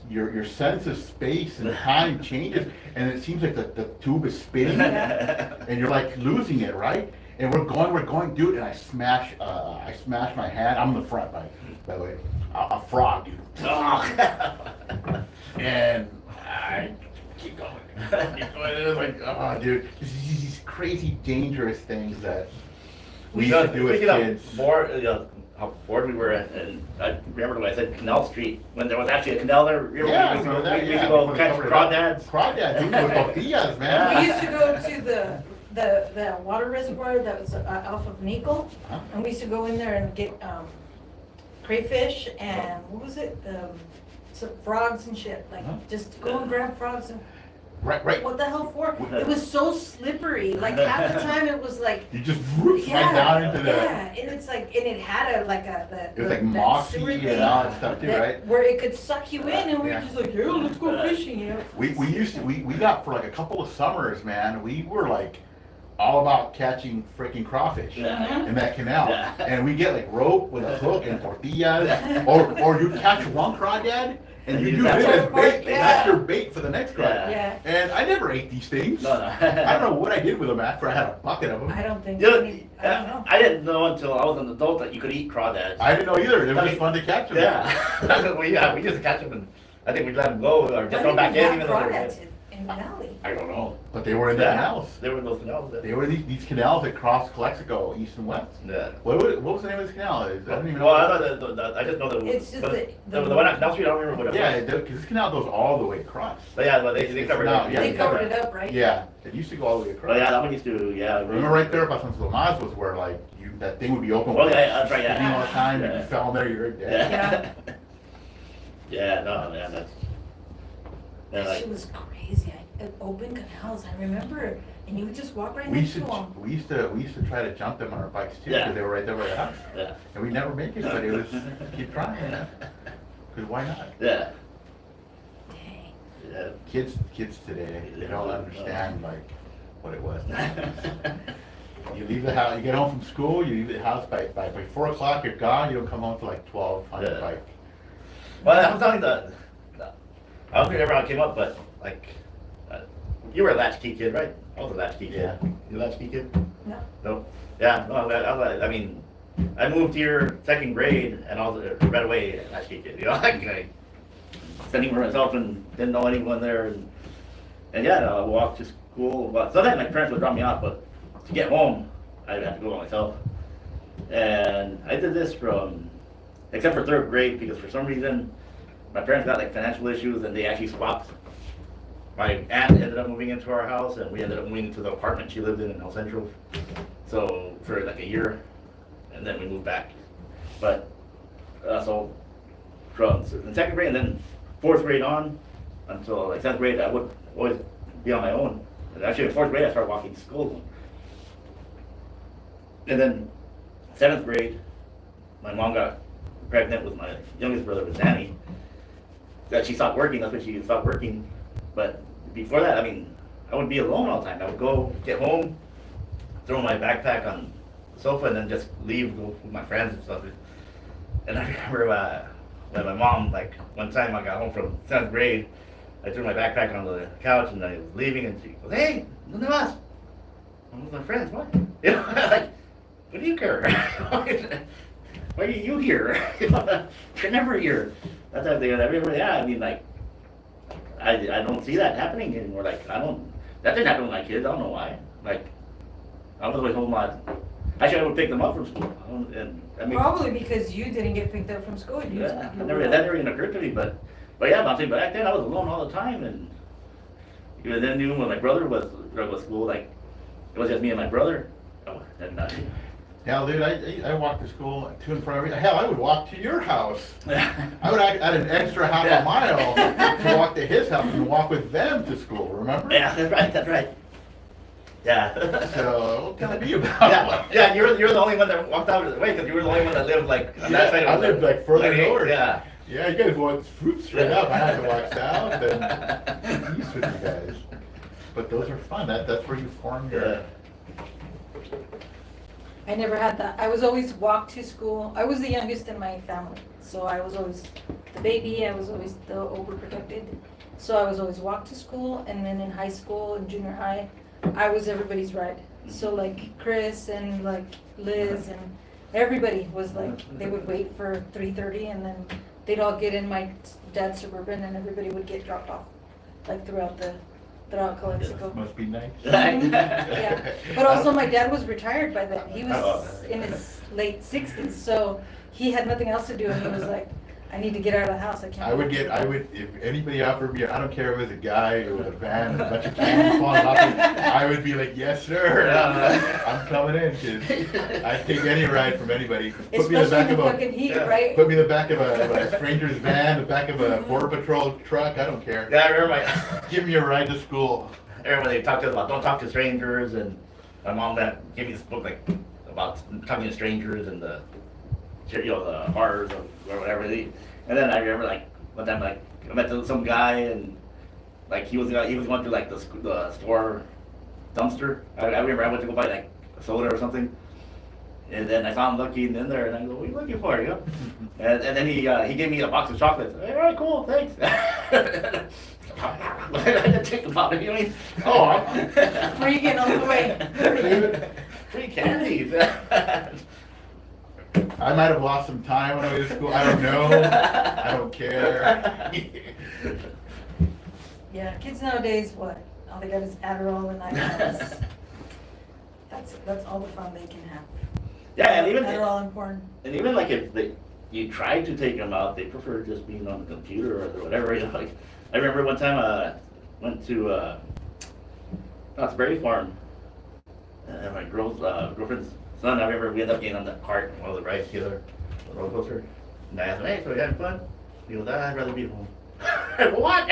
Speaker 3: your sense of space and time changes, and it seems like the tube is spinning, and you're like losing it, right? And we're going, dude, and I smash my hand. I'm in the front, by the way. A frog, dude.
Speaker 1: Oh.
Speaker 3: And I keep going. It was like, oh, dude, these crazy, dangerous things that we used to do as
Speaker 1: Speaking of
Speaker 3: kids.
Speaker 1: how bored we were, and I remember when I said Canal Street, when there was actually a canal there. Remember
Speaker 3: Yeah,
Speaker 1: we used to
Speaker 3: remember that,
Speaker 1: we used to
Speaker 3: yeah,
Speaker 1: go
Speaker 3: before they
Speaker 1: catch
Speaker 3: covered it up.
Speaker 1: crawdads.
Speaker 3: Crawdads, dude, with tortillas, man.
Speaker 2: We used to go to the water reservoir that was off of Nico,
Speaker 3: Huh?
Speaker 2: and we used to go in there and get crayfish and what was it? Some frogs and shit. Like
Speaker 3: Huh?
Speaker 2: just go and grab frogs and
Speaker 3: Right.
Speaker 2: what the hell for? It was so slippery. Like half the time it was like
Speaker 3: You just whoop right down into the.
Speaker 2: yeah, and it's like and it had
Speaker 3: It was like
Speaker 2: that
Speaker 3: mossy
Speaker 2: sewer
Speaker 3: and
Speaker 2: thing
Speaker 3: all that stuff too, right?
Speaker 2: where it could suck you in, and we were
Speaker 3: Yeah.
Speaker 2: just like, yeah, let's go fishing, you know.
Speaker 3: We got for like a couple of summers, man. We were like all about catching freaking crawfish
Speaker 1: Yeah.
Speaker 3: in that canal,
Speaker 1: Yeah.
Speaker 3: and we get like rope with a hook and tortillas, or you catch one crawdad and you
Speaker 1: And
Speaker 3: do
Speaker 1: you
Speaker 3: this
Speaker 1: just
Speaker 3: as
Speaker 2: have to-
Speaker 3: bait.
Speaker 2: Yeah.
Speaker 3: That's your bait for the next crawdad.
Speaker 2: Yeah.
Speaker 3: And I never ate these things.
Speaker 1: No.
Speaker 3: I don't know what I did with them after I had a bucket of them.
Speaker 2: I don't think
Speaker 1: You know,
Speaker 2: I don't know.
Speaker 1: I didn't know until I was an adult that you could eat crawdads.
Speaker 3: I didn't know either. It was just fun to catch them.
Speaker 1: Yeah. We used to catch them, and I think we'd let them go or just throw back in. Even though they were
Speaker 2: crawdads in the valley.
Speaker 3: I don't know, but they were in the
Speaker 1: Yeah.
Speaker 3: canals.
Speaker 1: They were in those canals.
Speaker 3: They were these canals that cross Calexico east and west.
Speaker 1: Yeah.
Speaker 3: What was the name of this canal? I don't even know.
Speaker 1: Well, I know I just know that.
Speaker 2: It's just
Speaker 1: the one on Canal Street. I don't remember what it
Speaker 3: Yeah,
Speaker 1: was.
Speaker 3: because this canal goes all the way across.
Speaker 1: But yeah, but they
Speaker 3: It's
Speaker 1: covered
Speaker 3: now-
Speaker 1: it.
Speaker 3: yeah,
Speaker 2: They
Speaker 3: they
Speaker 2: covered
Speaker 3: covered
Speaker 2: it up, right?
Speaker 3: Yeah, it used to go all the way across.
Speaker 1: Oh yeah, that one used to. Yeah.
Speaker 3: Remember right there by San Lomas was where like that thing would be open.
Speaker 1: Oh, yeah, that's right, yeah.
Speaker 3: spinning all the time, and
Speaker 1: Yeah.
Speaker 3: you fell in there, you're dead.
Speaker 1: Yeah. Yeah. No, man, that's. Yeah,
Speaker 2: That
Speaker 1: like,
Speaker 2: shit was crazy. Open canals, I remember, and you would just walk right
Speaker 3: We
Speaker 2: next
Speaker 3: used
Speaker 2: to
Speaker 3: to
Speaker 2: them.
Speaker 3: we used to try to jump them on our bikes too,
Speaker 1: Yeah.
Speaker 3: because they were right there by the house,
Speaker 1: yeah.
Speaker 3: and we'd never make it, but it was keep trying. Because why not?
Speaker 1: Yeah.
Speaker 2: Dang.
Speaker 1: Yeah.
Speaker 3: Kids today, they don't understand like what it was. You leave the house, you get home from school, you leave the house by 4 o'clock, you're gone, you don't come home till like 12 on your
Speaker 1: Yeah.
Speaker 3: bike.
Speaker 1: Well, I'm telling you I don't think it ever came up, but like, you were a latchkey kid, right? I was a latchkey kid.
Speaker 3: Yeah.
Speaker 1: You a latchkey kid?
Speaker 2: No.
Speaker 1: No. Yeah, no, I mean, I moved here second grade and I was right away a latchkey kid, you know, like, I standing for myself and didn't know anyone there and yeah, I walked to school, but sometimes my parents would drop me off, but to get home, I'd have to go by myself. And I did this from, except for third grade, because for some reason, my parents got like financial issues and they actually swapped. My aunt ended up moving into our house and we ended up moving into the apartment she lived in El Centro. So for like a year, and then we moved back. But, so from in second grade and then fourth grade on, until like seventh grade, I would always be on my own. And actually in fourth grade, I started walking to school. And then seventh grade, my mom got pregnant with my youngest brother with Nanny. That she stopped working, that's when she stopped working. But before that, I mean, I would be alone all the time. I would go get home, throw my backpack on the sofa, and then just leave, go with my friends and stuff. And I remember when my mom, like, one time I got home from 7th grade, I threw my backpack on the couch and I was leaving, and she goes, "Hey, ¿dónde vas?" I'm with my friends, what? You know, like, what do you care? Why are you here? You're never here. That type of thing. Everybody, yeah, I mean, like, I don't see that happening anymore. Like, that didn't happen with my kids. I don't know why. Like, I was always home actually, I would pick them up from school. And I mean,
Speaker 2: Probably because you didn't get picked up from school. You
Speaker 1: yeah,
Speaker 2: you
Speaker 1: that
Speaker 2: were
Speaker 1: never even occurred to me. But yeah, I'm saying back then I was alone all the time, and even when my brother was at school, like, it was just me and my brother. Oh, and
Speaker 3: Hell, dude, I walked to school to and from hell, I would walk to your house. I would add an extra half a mile to walk to his house and walk with them to school, remember?
Speaker 1: Yeah, that's right. Yeah.
Speaker 3: So, what can I be about?
Speaker 1: Yeah, you're the only one that walked out of the way, because you were the only one that lived, like, on that side of
Speaker 3: I lived, like, further north.
Speaker 1: Yeah.
Speaker 3: Yeah, you guys went straight up. I had to walk south and east with you guys. But those are fun. That's where you form your...
Speaker 1: Yeah.
Speaker 2: I never had that. I was always walked to school. I was the youngest in my family, so I was always the baby. I was always the overprotected. So I was always walked to school, and then in high school and junior high, I was everybody's ride. So like Chris and like Liz and everybody was like, they would wait for 3:30, and then they'd all get in my dad's Suburban, and everybody would get dropped off like throughout Calexico.
Speaker 3: Must be nice.
Speaker 2: Yeah, but also my dad was retired by then. He was in his late 60s, so he had nothing else to do, and he was like, I need to get out of the house. I can't.
Speaker 3: I would, if anybody offered me, I don't care if it was a guy or with a van and a bunch of cans falling off it, I would be like, yes, sir. I'm coming in, kids. I'd take any ride from anybody.
Speaker 2: Especially in the fucking heat, right?
Speaker 3: Put me in the back of a stranger's van, the back of a border patrol truck, I don't care.
Speaker 1: Yeah, I remember
Speaker 3: Give me a ride to school.
Speaker 1: I remember they talked to us about don't talk to strangers, and my mom gave me this book, like, about talking to strangers and the horrors of or whatever. And then I remember, like, one time, like, I met some guy, and like he was going through like the store dumpster. I remember I went to go buy like a soda or something, and then I saw him looking in there, and I go, "What are you looking for?" You know? and then he gave me a box of chocolates. All right, cool, thanks. I didn't take the bottle, you know what I mean?
Speaker 3: Oh,
Speaker 2: Freaking all the way.
Speaker 1: Free candies.
Speaker 3: I might have lost some time when I was in school. I don't know. I don't care.
Speaker 2: Yeah, kids nowadays, what? All they got is Adderall and iPads. That's all the fun they can have.
Speaker 1: Yeah, and even
Speaker 2: Adderall and porn.
Speaker 1: And even like if you try to take them out, they prefer just being on the computer or whatever. You know, like I remember one time I went to Knott's Berry Farm, and my girlfriend's son. I remember we ended up getting on that cart while the rides together, the roller coaster. And I asked him, "Hey, so you having fun?" He goes, "I'd rather be at home." What?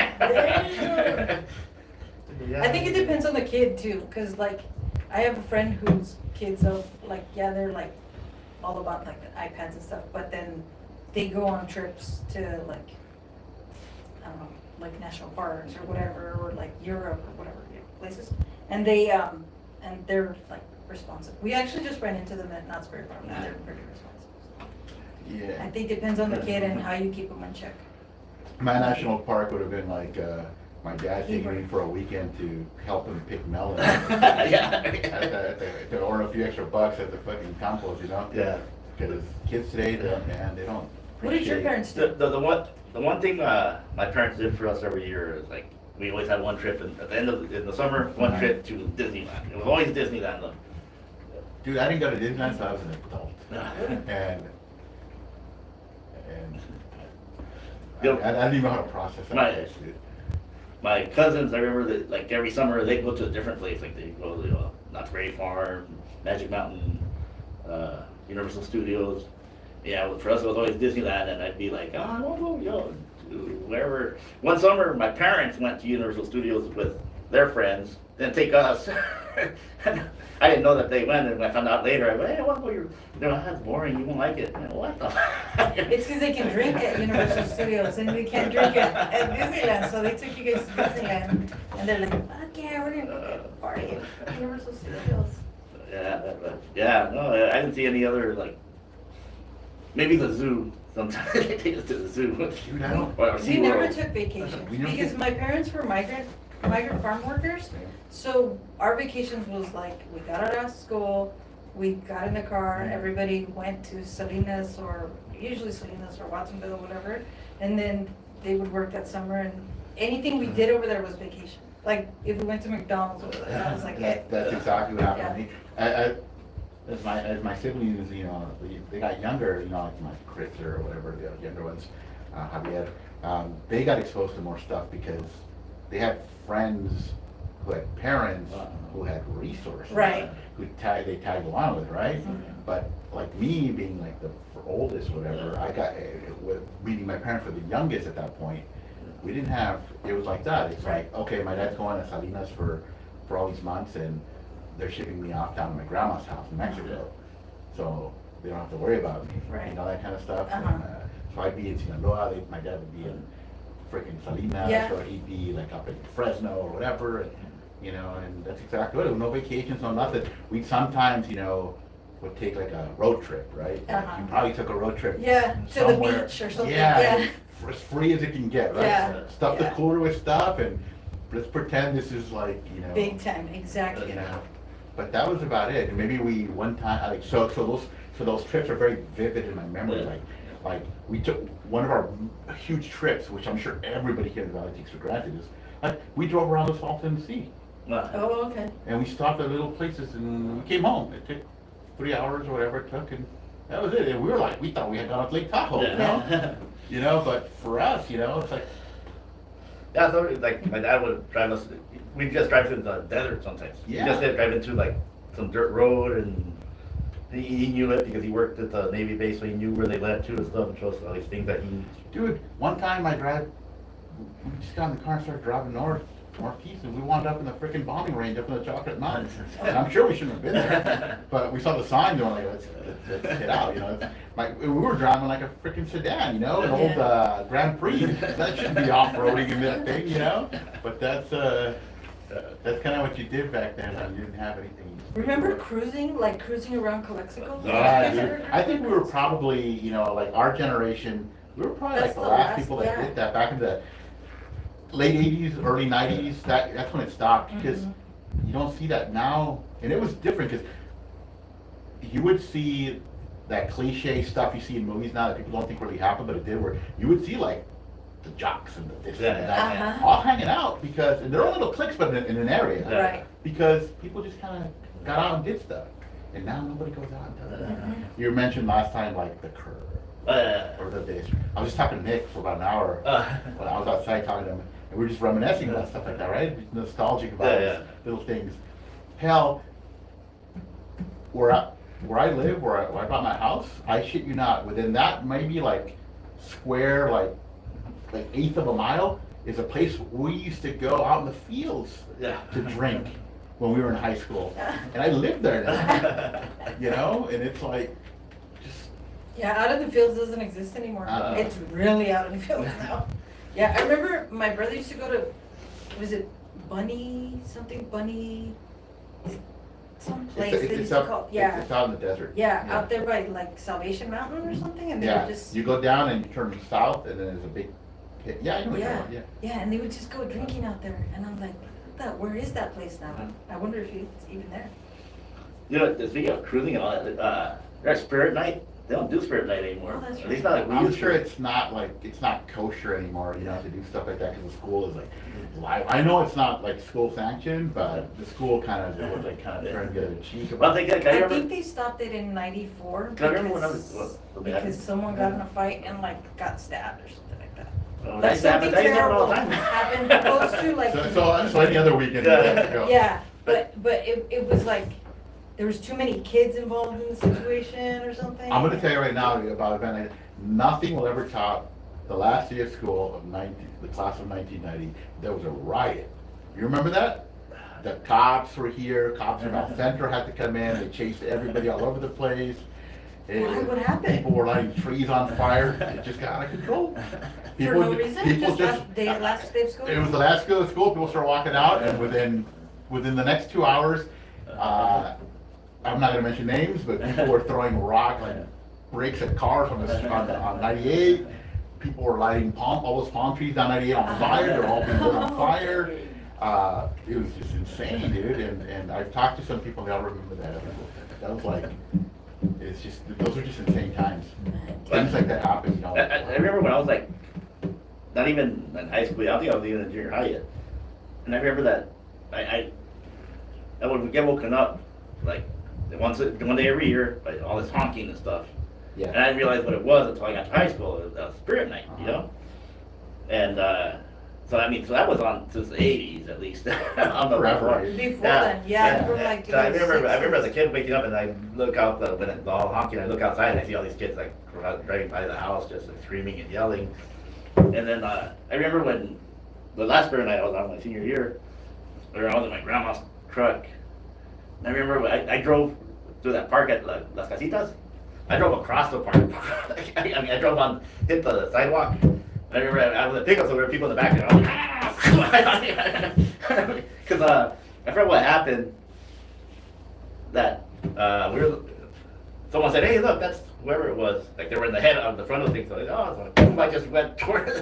Speaker 1: Yeah.
Speaker 2: I think it depends on the kid too, cause like I have a friend whose kids are like, yeah, they're like all about like the iPads and stuff, but then they go on trips to like, I don't know, like national parks or whatever, or like Europe or whatever places, and they're like responsive. We actually just ran into them at Knott's Berry Farm, and they're pretty responsive.
Speaker 3: Yeah.
Speaker 2: I think it depends on the kid and how you keep them in check.
Speaker 3: My national park would have been like my dad taking me for a weekend to help him pick melons.
Speaker 1: Yeah.
Speaker 3: To earn a few extra bucks at the fucking compost, you know?
Speaker 1: Yeah.
Speaker 3: Because kids today, they don't.
Speaker 2: What did your
Speaker 3: appreciate-
Speaker 2: parents do?
Speaker 1: The one thing my parents did for us every year is like we always had one trip, and at the end of in the summer, one
Speaker 3: Right.
Speaker 1: trip to Disneyland. It was always Disneyland though.
Speaker 3: Dude, I didn't go to Disneyland until I was an adult. And
Speaker 1: Yep.
Speaker 3: I didn't even know how to process that.
Speaker 1: Right. My cousins, I remember that like every summer they go to a different place. Like they go to Knott's Berry Farm, Magic Mountain, Universal Studios. Yeah, for us it was always Disneyland, and I'd be like, I don't go, wherever. One summer, my parents went to Universal Studios with their friends, then take us. And I didn't know that they went, and I found out later. I went, hey, I want to go. That's boring. You won't like it. What the?
Speaker 2: It's because they can drink at Universal Studios and we can't drink at Disneyland, so they took you guys to Disneyland, and they're like, fuck yeah, we're gonna go get a party at Universal Studios.
Speaker 1: Yeah, no, I didn't see any other like. Maybe the zoo. Sometimes they take us to the zoo.
Speaker 3: Dude, I don't.
Speaker 1: Or
Speaker 2: We never
Speaker 1: SeaWorld.
Speaker 2: took vacations
Speaker 3: We never
Speaker 2: because
Speaker 3: did.
Speaker 2: my parents were migrant farm workers. So our vacations was like, we got out of school, we got in the car, everybody went to Salinas or usually Salinas or Watsonville or whatever. And then they would work that summer and anything we did over there was vacation. Like if we went to McDonald's, that was like it.
Speaker 3: That's exactly what happened to me. As my siblings, they got younger, like my Chris or whatever, the younger ones, Javier, they got exposed to more stuff because they had friends who had parents who had resources.
Speaker 2: Right.
Speaker 3: Who they tagged along with, right?
Speaker 2: Mhm.
Speaker 3: But like me being like the oldest, whatever, I got, meeting my parents were the youngest at that point, we didn't have, it was like that. It's like, okay, my dad's going to Salinas for all these months and they're shipping me off down to my grandma's house in Mexico. So they don't have to worry about me,
Speaker 2: Right.
Speaker 3: that kind of stuff.
Speaker 2: Uh-huh.
Speaker 3: And, so I'd be in Sinaloa, my dad would be in freaking Salinas,
Speaker 2: Yeah.
Speaker 3: or he'd be like up in Fresno or whatever, and that's exactly what it was. No vacations, no nothing. We sometimes, would take like a road trip, right? Like,
Speaker 2: Uh-huh.
Speaker 3: you probably took a road trip.
Speaker 2: Yeah, to the
Speaker 3: somewhere.
Speaker 2: beach or something,
Speaker 3: Yeah,
Speaker 2: yeah.
Speaker 3: as free as it can get, right?
Speaker 2: Yeah,
Speaker 3: Stuff the
Speaker 2: yeah.
Speaker 3: cooler with stuff, and let's pretend this is like,
Speaker 2: Big time, exactly.
Speaker 3: But that was about it. And maybe we one time, like, so those trips are very vivid in my memory.
Speaker 1: Yeah.
Speaker 3: Like we took one of our huge trips, which I'm sure everybody here in the valley takes for granted, is like we drove around the Salton Sea
Speaker 2: Oh, okay.
Speaker 3: and we stopped at little places and we came home. It took 3 hours or whatever it took, and that was it. And we thought we had gone up Lake Tahoe,
Speaker 1: Yeah.
Speaker 3: But for us, it's like.
Speaker 1: Yeah, so like my dad would drive us. We'd just drive through the desert sometimes.
Speaker 3: Yeah.
Speaker 1: We just drive into like some dirt road, and he knew it because he worked at the Navy base, so he knew where they led to and stuff, and showed us all these things that he.
Speaker 3: Dude, one time we just got in the car and started driving northeast, and we wound up in the freaking bombing range up in the Chocolate Mountains. And I'm sure we shouldn't have been there, but we saw the sign going like, let's get out, It's like, we were driving like a freaking sedan, an old Grand Prix. That shouldn't be off-roading in that thing, But that's kind of what you did back then when you didn't have anything.
Speaker 2: Remember cruising around Calexico?
Speaker 3: Yeah, dude. I think we were probably, like our generation, we were probably like
Speaker 2: That's
Speaker 3: the
Speaker 2: the
Speaker 3: last
Speaker 2: last-
Speaker 3: people that
Speaker 2: yeah.
Speaker 3: did that back in the late 80s, early 90s. That's when it stopped because you don't see that now. And it was different because you would see that cliche stuff you see in movies now that people don't think really happened, but it did, where you would see like the jocks and the this and that
Speaker 2: Uh-huh.
Speaker 3: all hanging out because, and they're all little cliques, but in an area.
Speaker 2: Right.
Speaker 3: Because people just kind of got out and did stuff. And now nobody goes out and does that.
Speaker 2: Mhm.
Speaker 3: You mentioned last time like the curve or the this. I was just talking to Nick for about an hour when I was outside talking to him, and we were just reminiscing about stuff like that, right? Nostalgic about
Speaker 1: Yeah,
Speaker 3: these little things. Hell, where I live, where I bought my house, I shit you not, within that maybe like square, like eighth of a mile, is a place we used to go out in the fields
Speaker 1: Yeah.
Speaker 3: to drink when we were in high school. And I lived there now, and it's like, just,
Speaker 2: Yeah, out in the fields doesn't exist anymore. It's really out in the fields now. Yeah, I remember my brother used to go to, was it Bunny, some place they used to call,
Speaker 3: it's out in the desert.
Speaker 2: Yeah, out there by like Salvation Mountain or something, and they
Speaker 3: Yeah,
Speaker 2: would just,
Speaker 3: you go down and you turn south, and then there's a big Yeah, I know what you're
Speaker 2: Yeah,
Speaker 3: talking about, yeah.
Speaker 2: yeah, and they would just go drinking out there, and I'm like, where is that place now? I wonder if it's even there.
Speaker 1: You know, speaking of cruising and all that, there's Spirit Night. They don't do Spirit Night anymore.
Speaker 2: Oh, that's
Speaker 1: At least
Speaker 2: right.
Speaker 1: not like we
Speaker 3: I'm
Speaker 1: used
Speaker 3: sure
Speaker 1: to.
Speaker 3: it's not kosher anymore, you know, to do stuff like that, because the school is like, live. I know it's not like school sanctioned, but the school kind of, was like kind of trying to get a cheek
Speaker 1: Well,
Speaker 3: about
Speaker 1: I
Speaker 3: it.
Speaker 1: think, I
Speaker 2: I
Speaker 1: remember,
Speaker 2: think they stopped it in '94
Speaker 1: Can I remember when I was-
Speaker 2: because,
Speaker 1: what-
Speaker 2: because someone got in a fight and like got stabbed or something like that.
Speaker 1: oh,
Speaker 2: Like
Speaker 1: that used to happen,
Speaker 2: something
Speaker 1: that used to happen all
Speaker 2: terrible
Speaker 1: the time.
Speaker 2: happened close to like.
Speaker 3: So any other weekend,
Speaker 1: Yeah.
Speaker 3: you have to go.
Speaker 2: Yeah, but it was like, there was too many kids involved in the situation or something.
Speaker 3: I'm gonna tell you right now about event night, nothing will ever top the last day of school of the class of 1990. There was a riot. You remember that? The cops were here, cops from Al Centro had to come in, they chased everybody all over the place.
Speaker 2: Why? What happened?
Speaker 3: People were lighting trees on fire, it just got out of control.
Speaker 2: For
Speaker 3: People-
Speaker 2: no reason,
Speaker 3: people
Speaker 2: just last day of school?
Speaker 3: It was the last day of school, people started walking out, and within the next 2 hours, I'm not gonna mention names, but people were throwing rock, like bricks at cars on 98. People were lighting all those palm trees down 98 on fire, they're all being lit on fire. It was just insane, dude, and I've talked to some people, and they all remember that. That was like, it's just, those were just insane times. Things like that happen, you know.
Speaker 1: I remember when I was like, not even in high school, I don't think I was even in junior high yet. And I remember that I would get woken up, like, one day every year, by all this honking and stuff.
Speaker 3: Yeah.
Speaker 1: And I didn't realize what it was until I got to high school. It was Spirit Night, you know? And, so that was on since the 80s at least. On the
Speaker 3: Forever.
Speaker 1: record.
Speaker 2: Before then, yeah, from like.
Speaker 1: So I remember
Speaker 2: the
Speaker 1: as a kid waking up and I look out when it's all honking, I look outside and I see all these kids like driving by the house just like, screaming and yelling. And then I remember when the last Spirit Night I was on my senior year, I was in my grandma's truck. And I remember I drove through that park at Las Casitas. I drove across the park. I drove hit the sidewalk. I remember I was in a pickup, so there were people in the back there. I was like, because I forgot what happened. That someone said, "Hey, look, that's whoever it was." Like they were in the head on the front of the thing. So I just went toward it.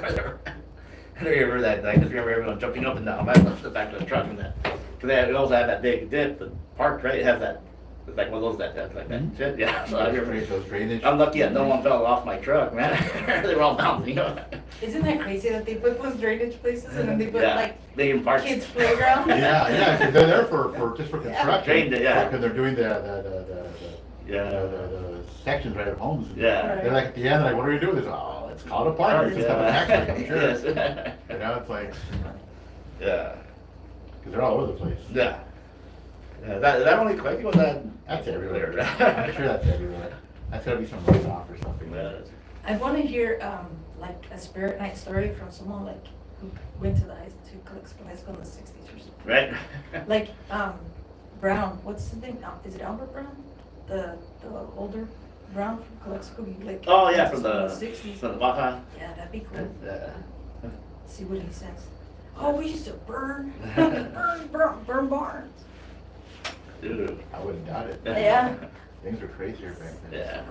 Speaker 1: And I remember that. I just remember everyone jumping up and down the back of the truck and that. Because they also had that big dip. The park, right? It has that. It's like one of those that's like that shit. Yeah. So I remember.
Speaker 3: Those drainage.
Speaker 1: I'm lucky that no one fell off my truck, man. They were all bouncing, you know.
Speaker 2: Isn't that crazy that they put those drainage places and then they put
Speaker 1: Yeah.
Speaker 2: like
Speaker 1: They even parked.
Speaker 2: kids playground?
Speaker 3: Yeah, 'cause they're there for just for construction.
Speaker 1: Drained it, yeah.
Speaker 3: Because they're doing the
Speaker 1: Yeah.
Speaker 3: the sections right at homes.
Speaker 1: Yeah.
Speaker 3: They're like at the end, like, what are we doing? It's, oh, it's called a park. It's just have a tax break, I'm sure.
Speaker 1: Yes.
Speaker 3: You know, it's like,
Speaker 1: Yeah.
Speaker 3: because they're all over the place.
Speaker 1: Yeah. Yeah. That only collecting was that.
Speaker 3: That's everywhere. I'm sure that's everywhere. That's gotta be some runoff or something.
Speaker 1: Yeah.
Speaker 2: I want to hear like a Spirit Night story from someone like who went to Calexico High School in the '60s or something.
Speaker 1: Right.
Speaker 2: Like Brown, what's the name? Is it Albert Brown? The older Brown from Calexico? You like?
Speaker 1: Oh yeah,
Speaker 2: went
Speaker 1: from
Speaker 2: to
Speaker 1: the
Speaker 2: school in '60s.
Speaker 1: from the Baja.
Speaker 2: Yeah, that'd be cool.
Speaker 1: Yeah.
Speaker 2: See what he says. Oh, we used to burn barns.
Speaker 1: Dude.
Speaker 3: I wouldn't doubt it.
Speaker 2: Yeah.
Speaker 3: Things were crazier back then.
Speaker 1: Yeah.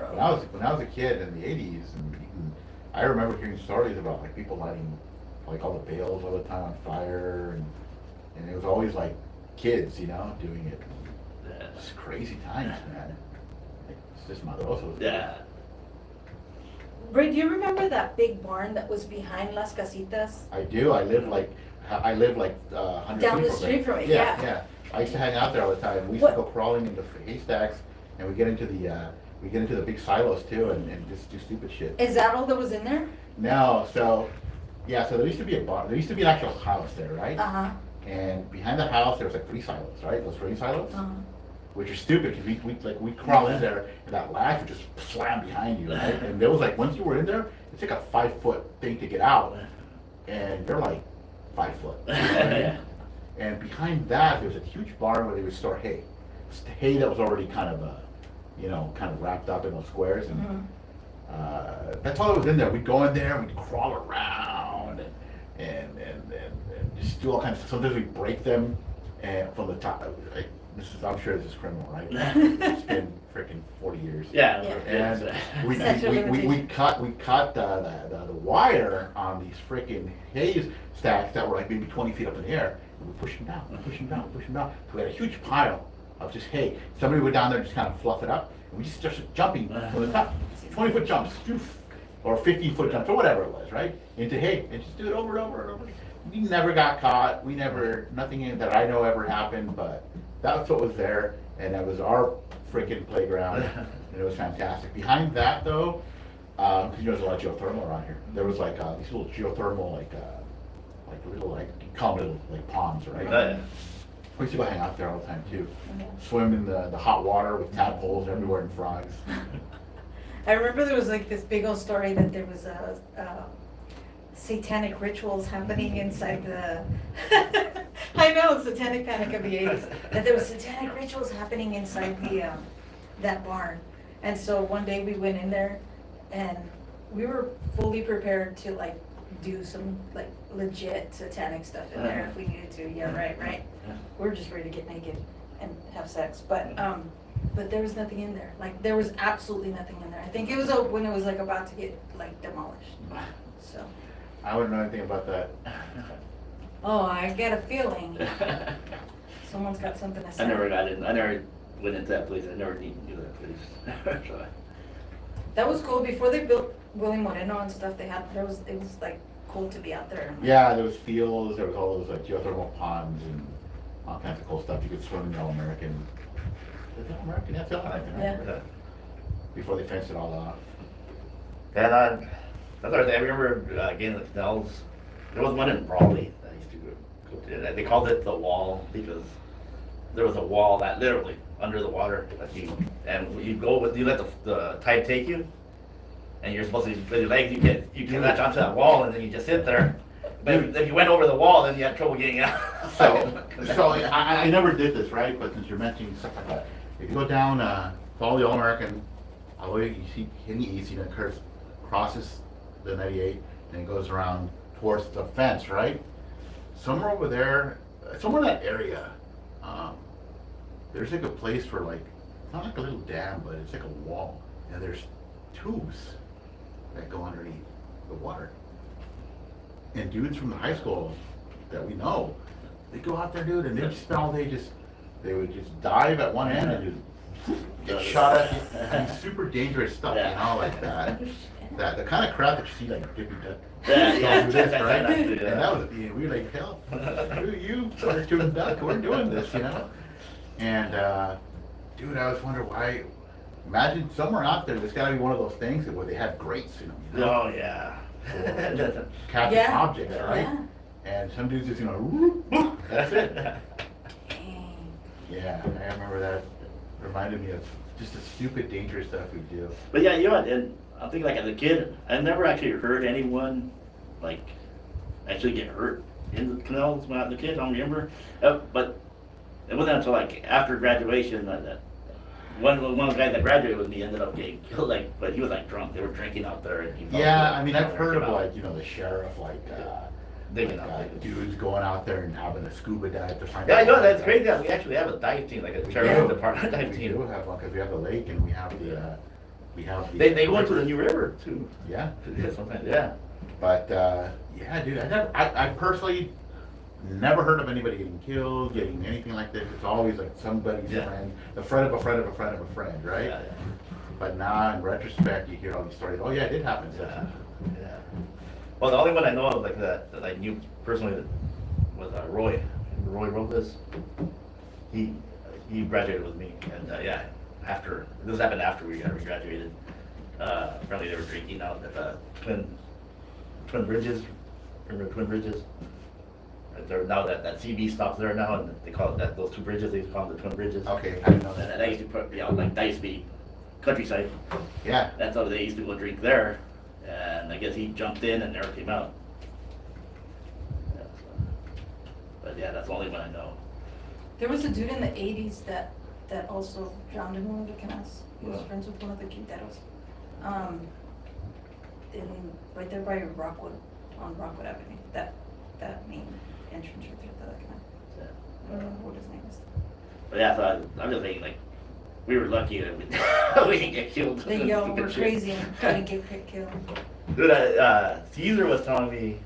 Speaker 3: When I was a kid in the 80s, and I remember hearing stories about like people lighting like all the bales all the time on fire, and it was always like kids, you know, doing it.
Speaker 1: Yeah.
Speaker 3: It's crazy times, man. Like, it's just madroso.
Speaker 1: Yeah.
Speaker 2: Ray, do you remember that big barn that was behind Las Casitas?
Speaker 3: I do. I live like 100
Speaker 2: Down the
Speaker 3: feet
Speaker 2: street from it,
Speaker 3: Yeah,
Speaker 2: yeah.
Speaker 3: yeah. I used to hang out there all the time. We used to
Speaker 2: What?
Speaker 3: go crawling into haystacks, and we get into the big silos too, and just do stupid shit.
Speaker 2: Is that all that was in there?
Speaker 3: No, so there used to be a barn. There used to be an actual house there, right?
Speaker 2: Uh-huh.
Speaker 3: And behind the house there was like 3 silos, right? Those grain silos,
Speaker 2: Uh-huh.
Speaker 3: which are stupid because we crawl in there and that latch would just slam behind you, right? And there was like once you were in there, it's like a 5-foot thing to get out, and they're like 5 foot.
Speaker 1: Yeah.
Speaker 3: And behind that, there was a huge barn where they would store hay. It's hay that was already kind of, kind of wrapped up in those squares. And that's all that was in there. We'd go in there, we'd crawl around, and just do all kinds of stuff. Sometimes we'd break them and from the top. I'm sure this is criminal, right? It's been freaking 40 years.
Speaker 1: Yeah.
Speaker 2: Yeah.
Speaker 3: And we
Speaker 2: Statute of limitation.
Speaker 3: we cut the wire on these freaking haze stacks that were like maybe 20 feet up in the air. And we pushed them down, push them down, push them down. So we had a huge pile of just hay. Somebody went down there and just kind of fluff it up, and we just started jumping from the top, 20-foot jumps, or 15-foot jumps, or whatever it was, right? Into hay, and just do it over and over and over. We never got caught. We never, nothing that I know ever happened, but that's what was there, and that was our freaking playground, and it was fantastic. Behind that, though, because you know there's a lot of geothermal around here. There was like these little geothermal, like little, like you call them little like ponds, right?
Speaker 1: Yeah.
Speaker 3: We used to go hang out there all the time too.
Speaker 2: Yeah.
Speaker 3: Swim in the hot water with tadpoles everywhere and frogs.
Speaker 2: I remember there was like this big old story that there was satanic rituals happening inside the, I know, satanic panic of the 80s, that there was satanic rituals happening inside the, that barn. And so one day we went in there and we were fully prepared to like do some like legit satanic stuff in there if we needed to. Yeah, right.
Speaker 1: Yeah.
Speaker 2: We were just ready to get naked and have sex, but there was nothing in there. Like there was absolutely nothing in there. I think it was when it was like about to get like demolished. So.
Speaker 3: I wouldn't know anything about that.
Speaker 2: Oh, I get a feeling someone's got something to say.
Speaker 1: I never got in. I never went into that place. I never needed to do that place. So,
Speaker 2: That was cool. Before they built Willie Moreno and stuff, it was like cool to be out there.
Speaker 3: Yeah, there was fields, there was all those like geothermal ponds and all kinds of cool stuff. You could swim in the All-American. Is it All-American? Yeah, it's All-American, right?
Speaker 2: Yeah.
Speaker 3: Before they fenced it all off.
Speaker 1: and that's our thing. I remember getting the canals. There was one in Brawley that I used to go to. They called it the wall because there was a wall that literally under the water that you let the tide take you, and you're supposed to with your legs you can latch onto that wall and then you just sit there. But if you went over the wall, then you had trouble getting out.
Speaker 3: So I never did this, right? But since you're mentioning stuff like that, if you go down, follow the All-American, all the way you see in the east, it crosses the 98, and it goes around towards the fence, right? Somewhere over there, somewhere in that area, there's like a place for like, not like a little dam, but it's like a wall, and there's tubes that go underneath the water. And dudes from the high school that we know, they go out there, dude, and they just spend all day they would just dive at one end and just get shot at. And super dangerous stuff, you know, like that. The kind of crap that you see like Dippy Duck.
Speaker 1: Yeah.
Speaker 3: Do this, right? And that was, we were like, hell, you cartoon duck, we're doing this, you know? And, dude, I was wondering why, imagine somewhere out there's gotta be one of those things where they have grates, you know?
Speaker 1: Oh yeah.
Speaker 3: Capture
Speaker 2: Yeah.
Speaker 3: objects, right?
Speaker 2: Yeah.
Speaker 3: And some dudes just, whoop, that's it.
Speaker 2: Dang.
Speaker 3: Yeah, I remember that. Reminded me of just the stupid, dangerous stuff we do.
Speaker 1: But yeah, you know, and I think like as a kid, I never actually heard anyone like actually get hurt in the canals when I was a kid. I don't remember, but it wasn't until like after graduation that one of the guys that graduated with me ended up getting killed. Like, but he was like drunk. They were drinking out there, and he fell
Speaker 3: Yeah,
Speaker 1: through
Speaker 3: I mean,
Speaker 1: it,
Speaker 3: I've heard of
Speaker 1: came out.
Speaker 3: like, the sheriff,
Speaker 1: Digging out there.
Speaker 3: dudes going out there and having a scuba dive to find
Speaker 1: Yeah,
Speaker 3: out.
Speaker 1: I know, that's crazy. We actually have a dive team, like a
Speaker 3: We
Speaker 1: sheriff's
Speaker 3: do.
Speaker 1: department dive
Speaker 3: We
Speaker 1: team.
Speaker 3: do have one, because we have the lake and we have the.
Speaker 1: They go into the New River too.
Speaker 3: Yeah.
Speaker 1: Yeah, sometimes, yeah.
Speaker 3: But, yeah, dude, I personally never heard of anybody getting killed, getting anything like this. It's always like somebody's
Speaker 1: Yeah.
Speaker 3: friend, the friend of a friend of a friend of a friend, right?
Speaker 1: Yeah,
Speaker 3: But now in retrospect, you hear all these stories. Oh yeah, it did happen.
Speaker 1: yeah. Yeah. Well, the only one I know of like that I knew personally was Roy Robles. He graduated with me, and yeah, this happened after we graduated. Apparently they were drinking out at the Twin Bridges. Remember Twin Bridges? There now that CB stops there now, and they call it those two bridges. They call them the Twin Bridges.
Speaker 3: Okay, I didn't know
Speaker 1: And
Speaker 3: that.
Speaker 1: that used to put like that used to be countryside.
Speaker 3: Yeah.
Speaker 1: That's how they used to go drink there, and I guess he jumped in and never came out. Yeah, so. But yeah, that's the only one I know.
Speaker 2: There was a dude in the 80s that also drowned in one of the canals. He was
Speaker 1: Yeah.
Speaker 2: friends with one of the Quinteros. Right there by Rockwood, on Rockwood Avenue. That main entrance right there to the canal.
Speaker 1: Yeah.
Speaker 2: I don't remember what his name is.
Speaker 1: But yeah, so I'm just saying, like, we were lucky that we, we didn't get killed.
Speaker 2: That y'all were
Speaker 1: Stupid shit.
Speaker 2: crazy and couldn't get killed.
Speaker 1: Dude, Caesar was telling me,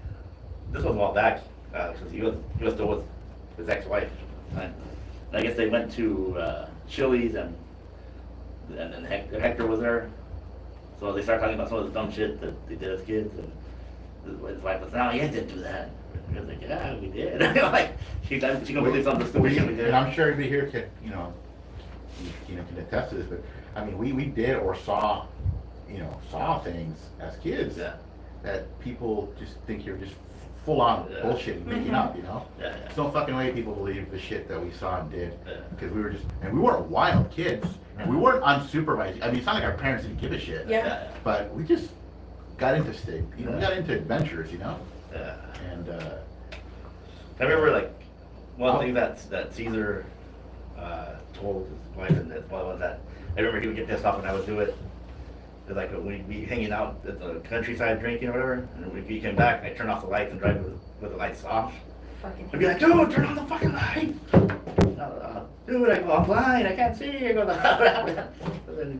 Speaker 1: this was a while back, because he was still with his ex-wife. And I guess they went to Chili's and then Hector was there. So they started talking about some of the dumb shit that they did as kids. And his wife was, no, you guys didn't do that. And he was like, yeah, we did. Like, she can believe some of the stupid shit we did.
Speaker 3: And I'm sure everybody here can, can attest to this, but I mean, we did or saw things as kids
Speaker 1: Yeah.
Speaker 3: that people just think you're just full on
Speaker 1: Yeah.
Speaker 3: bullshit and making up,
Speaker 1: Yeah, yeah.
Speaker 3: There's no fucking way people believe the shit that we saw and did.
Speaker 1: Yeah.
Speaker 3: Because we were and we weren't wild kids. And we weren't unsupervised. I mean, it's not like our parents didn't give a shit.
Speaker 2: Yeah.
Speaker 3: But we just got into we got into adventures,
Speaker 1: Yeah.
Speaker 3: And
Speaker 1: I remember, like, one thing that Caesar told his wife, and that's one was that I remember he would get pissed off when I would do it. It's like when we'd be hanging out at the countryside drinking or whatever, and when we came back, I'd turn off the lights and drive with the lights off.
Speaker 2: Fucking
Speaker 1: I'd be like, dude, turn on the fucking light! Dude, I go, I'm blind, I can't see. I go,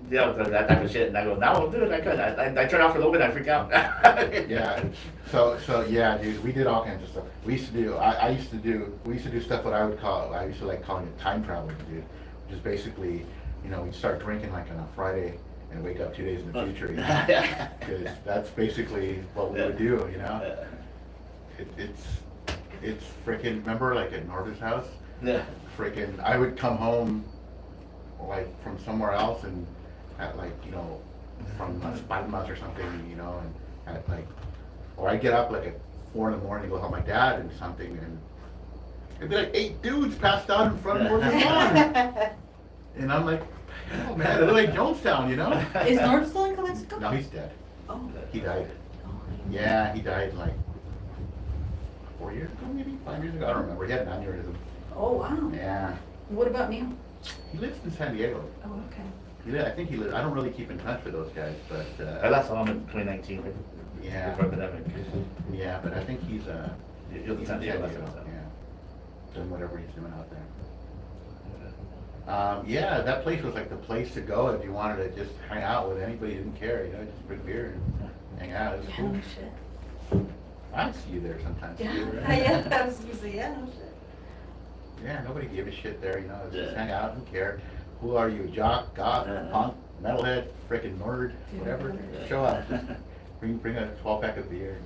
Speaker 1: yeah, that type of shit. And I go, no, dude, I could. I turn off for a little bit, I freak out.
Speaker 3: yeah. So yeah, dude, we did all kinds of stuff. We used to do. We used to do stuff what I used to like calling it time traveling, dude. Which is basically, we'd start drinking like on a Friday and wake up 2 days in the future, because that's basically what we would do, It's freaking. Remember, like at Norbert's house?
Speaker 1: Yeah.
Speaker 3: Freaking, I would come home like from somewhere else and at like from Palmas or something, and at like, or I'd get up like at 4 in the morning to go help my dad and something, and it'd be like 8 dudes passed out in front of Norbert's lawn, and I'm like, oh man, it looked like Jonestown,
Speaker 2: Is Nord still in Calexico?
Speaker 3: No, he's dead.
Speaker 2: Oh.
Speaker 3: He died.
Speaker 2: Oh.
Speaker 3: Yeah, he died like 4 years ago, maybe 5 years ago. I don't remember. He had an aneurysm.
Speaker 2: Oh, wow.
Speaker 3: Yeah.
Speaker 2: What about Neil?
Speaker 3: He lives in San Diego.
Speaker 2: Oh, okay.
Speaker 3: I think he lives. I don't really keep in touch with those guys, but
Speaker 1: I last saw him in 2019, right?
Speaker 3: yeah,
Speaker 1: Before the pandemic.
Speaker 3: yeah. But I think he's
Speaker 1: He's in San Diego,
Speaker 3: yeah,
Speaker 1: so.
Speaker 3: doing whatever he's doing out there. Yeah, that place was like the place to go if you wanted to just hang out with anybody who didn't care. Just bring beer and hang out. It was
Speaker 2: Yeah,
Speaker 3: cool.
Speaker 2: no shit.
Speaker 3: I see you there sometimes.
Speaker 2: Yeah,
Speaker 3: too, right?
Speaker 2: yeah, I was gonna say, yeah, no shit.
Speaker 3: Yeah, nobody gave a shit there, just
Speaker 1: Yeah.
Speaker 3: hang out and care. Who are you, jock, goth, punk, metalhead, frickin' nerd, whatever?
Speaker 1: Yeah.
Speaker 3: Show up. Bring a 12-pack of beer.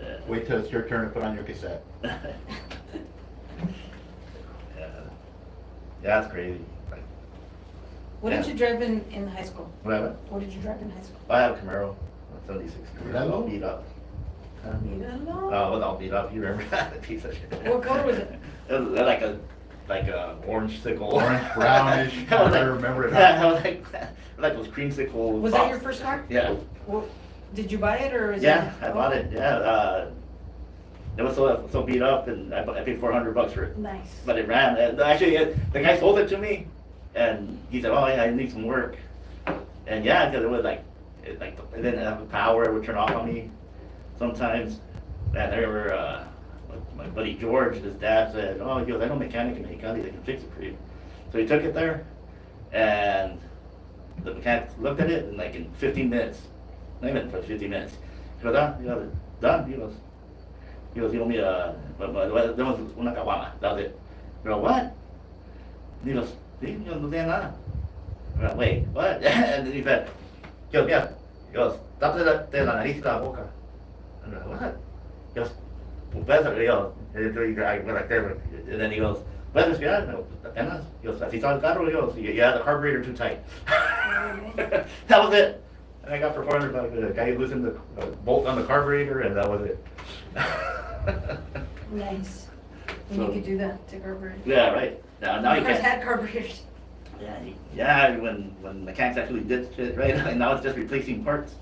Speaker 1: Yeah.
Speaker 3: Wait till it's your turn to put on your cassette.
Speaker 1: Yeah. Yeah, that's crazy. Like,
Speaker 2: What did
Speaker 1: Yeah.
Speaker 2: you drive in high school?
Speaker 1: whatever.
Speaker 2: What did you drive in high school?
Speaker 1: I have a Camaro, a 76 Camaro, all beat up.
Speaker 2: You don't know?
Speaker 1: Oh, it was all beat up. You remember that piece of shit?
Speaker 2: What color was it?
Speaker 1: It was like a orange sickle.
Speaker 3: Orange, brownish,
Speaker 1: I was
Speaker 3: I
Speaker 1: like-
Speaker 3: remember it.
Speaker 1: Yeah, I was like those creamsicle.
Speaker 2: Was that
Speaker 1: pops.
Speaker 2: your first car?
Speaker 1: Yeah.
Speaker 2: Well, did you buy it or is
Speaker 1: Yeah,
Speaker 2: it?
Speaker 1: I bought it. Yeah. It was so beat up, and I paid $400 for it.
Speaker 2: Nice.
Speaker 1: But it ran. Actually, the guy sold it to me, and he said, "Oh, yeah, I need some work." And yeah, because it was like, it didn't have the power. It would turn off on me sometimes. And I remember my buddy George, his dad said, "Oh, he goes, I know a mechanic in Mexicali that can fix it for you." So he took it there, and the mechanic looked at it, and like in 15 minutes, not even for 15 minutes, he goes, "Ah, you know, done." He goes, you owe me there was una caguama. That was it. I go, what? He goes, sí, yo no tenía nada. I go, wait, what? And then he said, yeah. He goes, tápate la nariz y la boca. I go, what? He goes, pues puedes respirar. I went like that. And then he goes, puedes respirar. I go, apenas. He goes, así está el carro. He goes, you had the carburetor too tight. That was it. And I got for $400. The guy loosened the bolt on the carburetor, and that was it.
Speaker 2: Nice. And you could do that to carburetor.
Speaker 1: Yeah, right. Now you
Speaker 2: Cars
Speaker 1: can't.
Speaker 2: had carburetors.
Speaker 1: Yeah, when mechanics actually did shit, right? And now it's just replacing parts.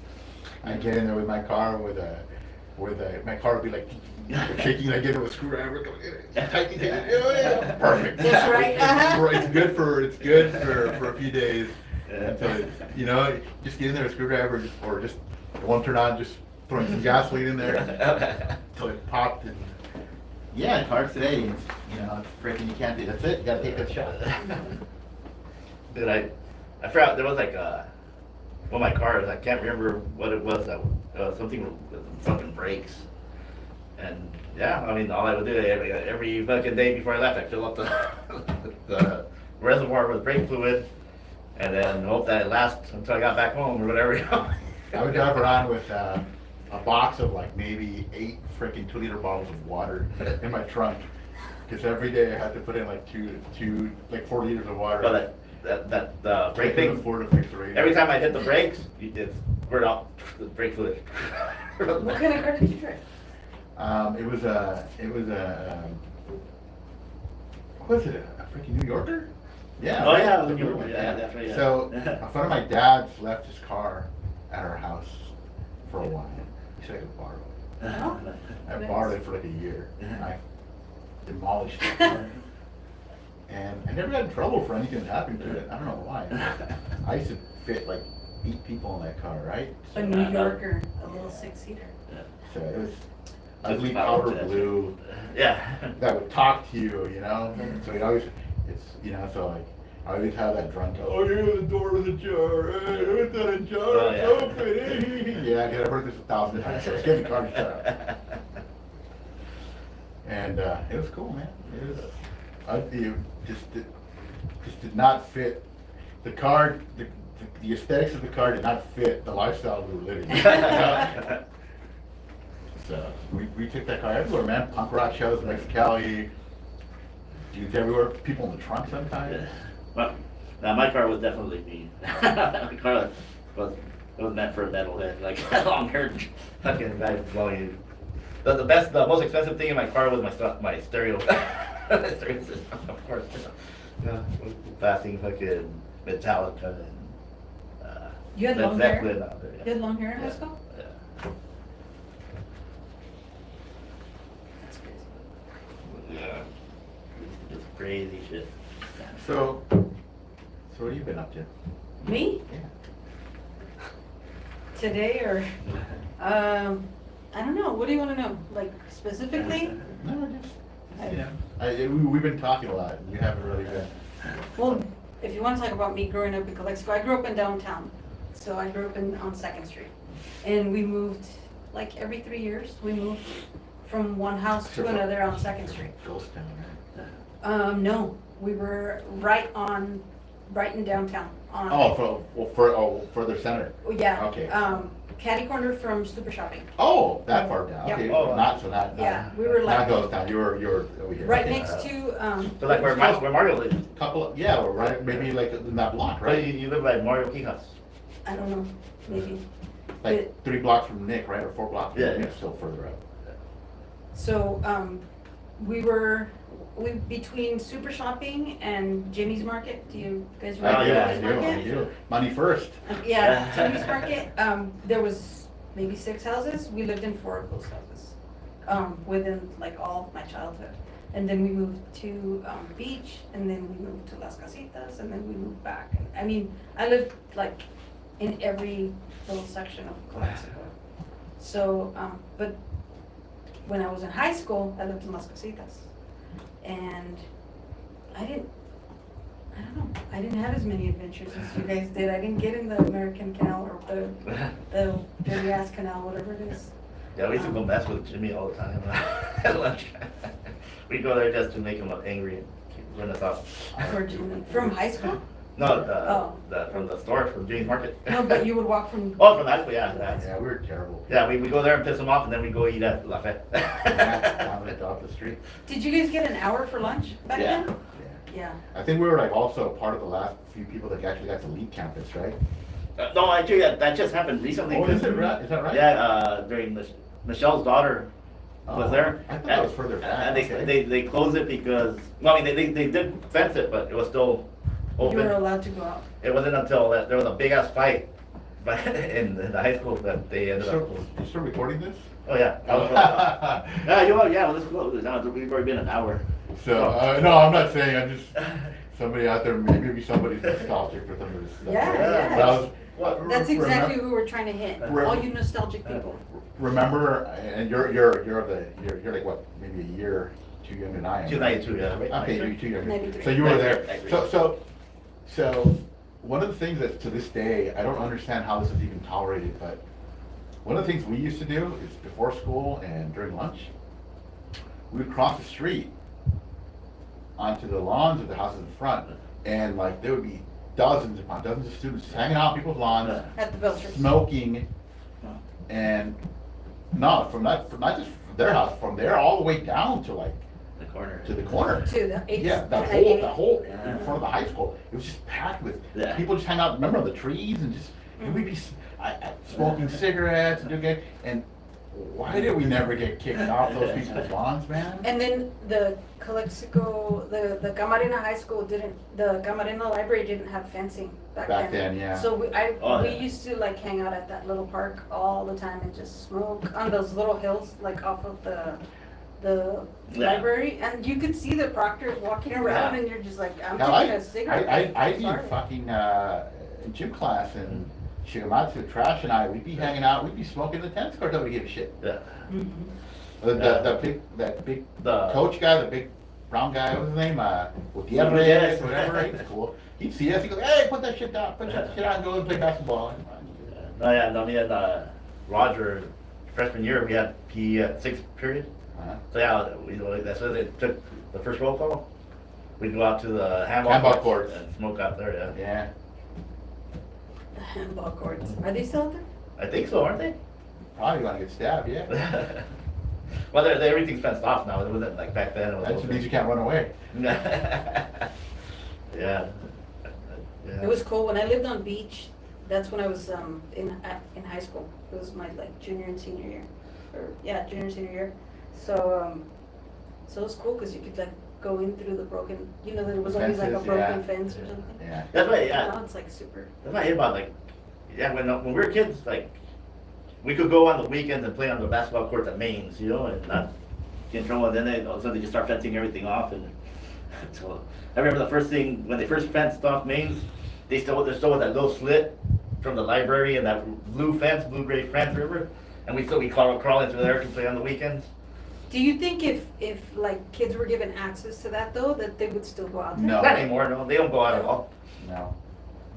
Speaker 3: I get in there with my car my car would be like shaking. I get it with a screwdriver. Tighten it. Perfect.
Speaker 2: That's right. Uh-huh.
Speaker 3: It's good for a few days
Speaker 1: Yeah.
Speaker 3: until it, just get in there with a screwdriver or just it won't turn on. Just throwing some gasoline in there until it popped and Yeah, cars today, it's, you know, it's freaking, you can't do, that's it, you gotta take that shot.
Speaker 1: Dude, I forgot, there was like, one of my cars, I can't remember what it was, that, something with fucking brakes. And, yeah, I mean, all I would do, every fucking day before I left, I'd fill up the reservoir with brake fluid, and then hope that it lasts until I got back home or whatever, you know?
Speaker 3: I would drive around with a box of like maybe 8 freaking 2-liter bottles of water in my trunk. Because every day I had to put in like like 4 liters of water.
Speaker 1: But that brake
Speaker 3: I couldn't
Speaker 1: thing,
Speaker 3: afford to fix the radio.
Speaker 1: every time I hit the brakes, you just squirt out the brake fluid.
Speaker 2: What kind of car did you drive?
Speaker 3: It was a, what was it, a freaking New Yorker? Yeah.
Speaker 1: Oh,
Speaker 3: right?
Speaker 1: yeah, it was a New Yorker, yeah, that's right, yeah.
Speaker 3: So, a friend of my dad's left his car at our house for a while. He said I could borrow it.
Speaker 2: Oh,
Speaker 3: I
Speaker 2: nice.
Speaker 3: borrowed it for like a year. I demolished it. And I never got in trouble for anything that happened to it. I don't know why. I used to fit like 8 people in that car, right?
Speaker 2: A New Yorker, a little 6-seater.
Speaker 3: So it was ugly powder blue
Speaker 1: Yeah.
Speaker 3: that would talk to you, you know? So it always, it's, you know, so like, I always have that drunk, oh, yeah, the door was ajar, it's not ajar,
Speaker 1: Oh,
Speaker 3: it's
Speaker 1: yeah.
Speaker 3: open. Yeah, I've heard this 1,000 times, so it's getting the car to shut up. And it was cool, man. It was, it just did not fit. The car, the aesthetics of the car did not fit the lifestyle we were living. So we took that car everywhere, man. Punk rock shows, Mexicali, dudes everywhere. People in the trunk sometimes.
Speaker 1: Well, now my car was definitely me. My car was meant for a metalhead, like long-haired fucking guy blowing you. The most expensive thing in my car was my stereo. My stereo system, of course. Yeah, blasting fucking Metallica and
Speaker 2: You had
Speaker 1: Led
Speaker 2: long hair?
Speaker 1: Zeppelin out there, yeah.
Speaker 2: You had long hair in high
Speaker 1: Yeah,
Speaker 2: school?
Speaker 1: yeah.
Speaker 2: That's crazy.
Speaker 1: Yeah. It's crazy shit.
Speaker 3: So what have you been up to?
Speaker 2: Me?
Speaker 3: Yeah.
Speaker 2: Today or, I don't know, what do you wanna know, like specifically?
Speaker 3: No, just you know, we've been talking a lot. You haven't really been.
Speaker 2: Well, if you wanna talk about me growing up in Calexico, I grew up in downtown, so I grew up on 2nd Street. And we moved, like every 3 years, we moved from one house to another on 2nd Street.
Speaker 3: Ghost town, right?
Speaker 2: No, we were right in downtown, on.
Speaker 3: Further center.
Speaker 2: Yeah.
Speaker 3: Okay.
Speaker 2: Catty corner from Super Shopping.
Speaker 3: Oh, that far down.
Speaker 2: Yeah.
Speaker 3: Okay.
Speaker 1: Oh,
Speaker 3: not
Speaker 2: Yeah, we were like-
Speaker 3: Not ghost town. You're over here.
Speaker 2: Right
Speaker 3: Okay.
Speaker 2: next to,
Speaker 1: So like where Mario lives.
Speaker 3: Couple. Yeah, we're right. Maybe like in that block,
Speaker 1: Right,
Speaker 3: right?
Speaker 1: you live by Mario King House.
Speaker 2: I don't know, maybe.
Speaker 3: Like 3 blocks from Nick, right, or 4 blocks from
Speaker 1: Yeah,
Speaker 3: Nick,
Speaker 1: yeah.
Speaker 3: still further up.
Speaker 2: So, we between Super Shopping and Jimmy's Market. Do you guys remember
Speaker 1: yeah,
Speaker 2: Jimmy's
Speaker 3: I do.
Speaker 2: Market?
Speaker 3: I do. Money first.
Speaker 2: Yeah, Jimmy's Market. There was maybe 6 houses. We lived in 4 of those houses within like all of my childhood. And then we moved to Beach, and then we moved to Las Casitas, and then we moved back. I mean, I lived like in every little section of Calexico. So, but when I was in high school, I lived in Las Casitas. And I don't know, I didn't have as many adventures as you guys did. I didn't get in the American Canal or the dirty ass canal, whatever it is.
Speaker 1: Yeah, we used to go mess with Jimmy all the time at lunch. We'd go there just to make him look angry and run us off.
Speaker 2: Poor Jimmy. From high school?
Speaker 1: No, from the store, from Jimmy's Market.
Speaker 2: No, but you would walk from.
Speaker 1: Oh, from high school, yeah.
Speaker 3: Yeah, we were terrible.
Speaker 1: Yeah, we go there and piss him off, and then we go eat at Lafayette.
Speaker 3: Down off the street.
Speaker 2: Did you guys get an hour for lunch back
Speaker 1: Yeah.
Speaker 2: then?
Speaker 3: Yeah.
Speaker 2: Yeah.
Speaker 3: I think we were like also part of the last few people that actually got to leave campus, right?
Speaker 1: No, actually, that just happened recently.
Speaker 3: Oh, is it right? Is that right?
Speaker 1: Yeah, during Michelle's daughter was there.
Speaker 3: I thought that was further back.
Speaker 1: And
Speaker 3: okay.
Speaker 1: they closed it because, well, I mean, they did fence it, but it was still
Speaker 2: You were
Speaker 1: open.
Speaker 2: allowed to go out.
Speaker 1: It wasn't until there was a big ass fight in the high school that they ended up.
Speaker 3: You still recording this?
Speaker 1: Oh yeah. Well, this close. Now we've already been an hour.
Speaker 3: So, no, I'm not saying, I'm just, somebody out there, maybe somebody's nostalgic for some of this stuff.
Speaker 2: Yeah,
Speaker 3: But
Speaker 2: yeah.
Speaker 3: I was-
Speaker 2: That's exactly
Speaker 3: remem-
Speaker 2: who we're trying to hit.
Speaker 3: Rem-
Speaker 2: All you nostalgic people.
Speaker 3: Remember, and you're like what, maybe a year too young than I am.
Speaker 1: 292, yeah, right?
Speaker 3: Okay, you're too young.
Speaker 2: 93.
Speaker 3: So you were there.
Speaker 1: 93.
Speaker 3: So, one of the things that to this day, I don't understand how this is even tolerated, but one of the things we used to do is before school and during lunch, we would cross the street onto the lawns of the houses in front, and like there would be dozens upon dozens of students just hanging out on people's lawns,
Speaker 2: At the Belchers.
Speaker 3: smoking, and no, not just from their house, from there all the way down to like
Speaker 1: The corner.
Speaker 3: to the corner.
Speaker 2: To the eighth.
Speaker 3: Yeah, the whole in front of the high school. It was just packed with
Speaker 1: Yeah.
Speaker 3: people just hanging out. Remember the trees and just and we'd be smoking cigarettes and doing it. And why did we never get kicked off those people's lawns, man?
Speaker 2: And then the Calexico, the Camarena High School the Camarena Library didn't have fencing back then.
Speaker 3: Back then, yeah.
Speaker 2: So we
Speaker 1: Oh, yeah.
Speaker 2: used to like hang out at that little park all the time and just smoke on those little hills, like off of the
Speaker 1: Yeah.
Speaker 2: library, and you could see the proctors walking around,
Speaker 1: Yeah.
Speaker 2: and you're just like, I'm
Speaker 3: Hell,
Speaker 2: taking a cigarette.
Speaker 3: I
Speaker 2: Sorry.
Speaker 3: did fucking gym class and Shigematsu, Trash and I, we'd be hanging out, we'd be smoking the tennis court, nobody gave a shit.
Speaker 1: Yeah.
Speaker 2: Mhm.
Speaker 3: That big
Speaker 1: The-
Speaker 3: coach guy, the big brown guy, what's his name? Gutierrez,
Speaker 1: Gutierrez.
Speaker 3: whatever, he's cool. He'd see us, he'd go, hey, put that shit down, put that shit down, and go and play basketball.
Speaker 1: Oh, yeah, no, me and Roger, freshman year, we had PE at sixth period.
Speaker 3: Uh-huh.
Speaker 1: So yeah, that's why they took the first roll call. We'd go out to the handball
Speaker 3: Handball
Speaker 1: courts
Speaker 3: courts.
Speaker 1: and smoke out there, yeah.
Speaker 3: Yeah,
Speaker 2: The handball courts, are they still out there?
Speaker 1: I think so, aren't they?
Speaker 3: probably gonna get stabbed, yeah.
Speaker 1: Well, everything's fenced off now. It wasn't like back then. It was
Speaker 3: That just means you can't run away.
Speaker 1: yeah. Yeah.
Speaker 2: It was cool, when I lived on Beach, that's when I was in high school. It was my like junior and senior year, junior and senior year. So it was cool, cause you could like go in through the broken, there was always like a
Speaker 3: Fences,
Speaker 2: broken
Speaker 3: yeah.
Speaker 2: fence or something.
Speaker 3: Yeah.
Speaker 1: That's why, yeah.
Speaker 2: Now it's like super.
Speaker 1: That's what I hate about, like, yeah, when we were kids, like, we could go on the weekends and play on the basketball courts at Maine's, and not get in trouble. And then all of a sudden they just start fencing everything off. And so I remember the first thing when they first fenced off Maine's, they're still with that little slit from the library and that blue-gray fence, remember? And we crawl into there to play on the weekends.
Speaker 2: Do you think if like kids were given access to that though, that they would still go out there?
Speaker 3: No.
Speaker 1: Not anymore, no. They don't go out at all.
Speaker 3: No.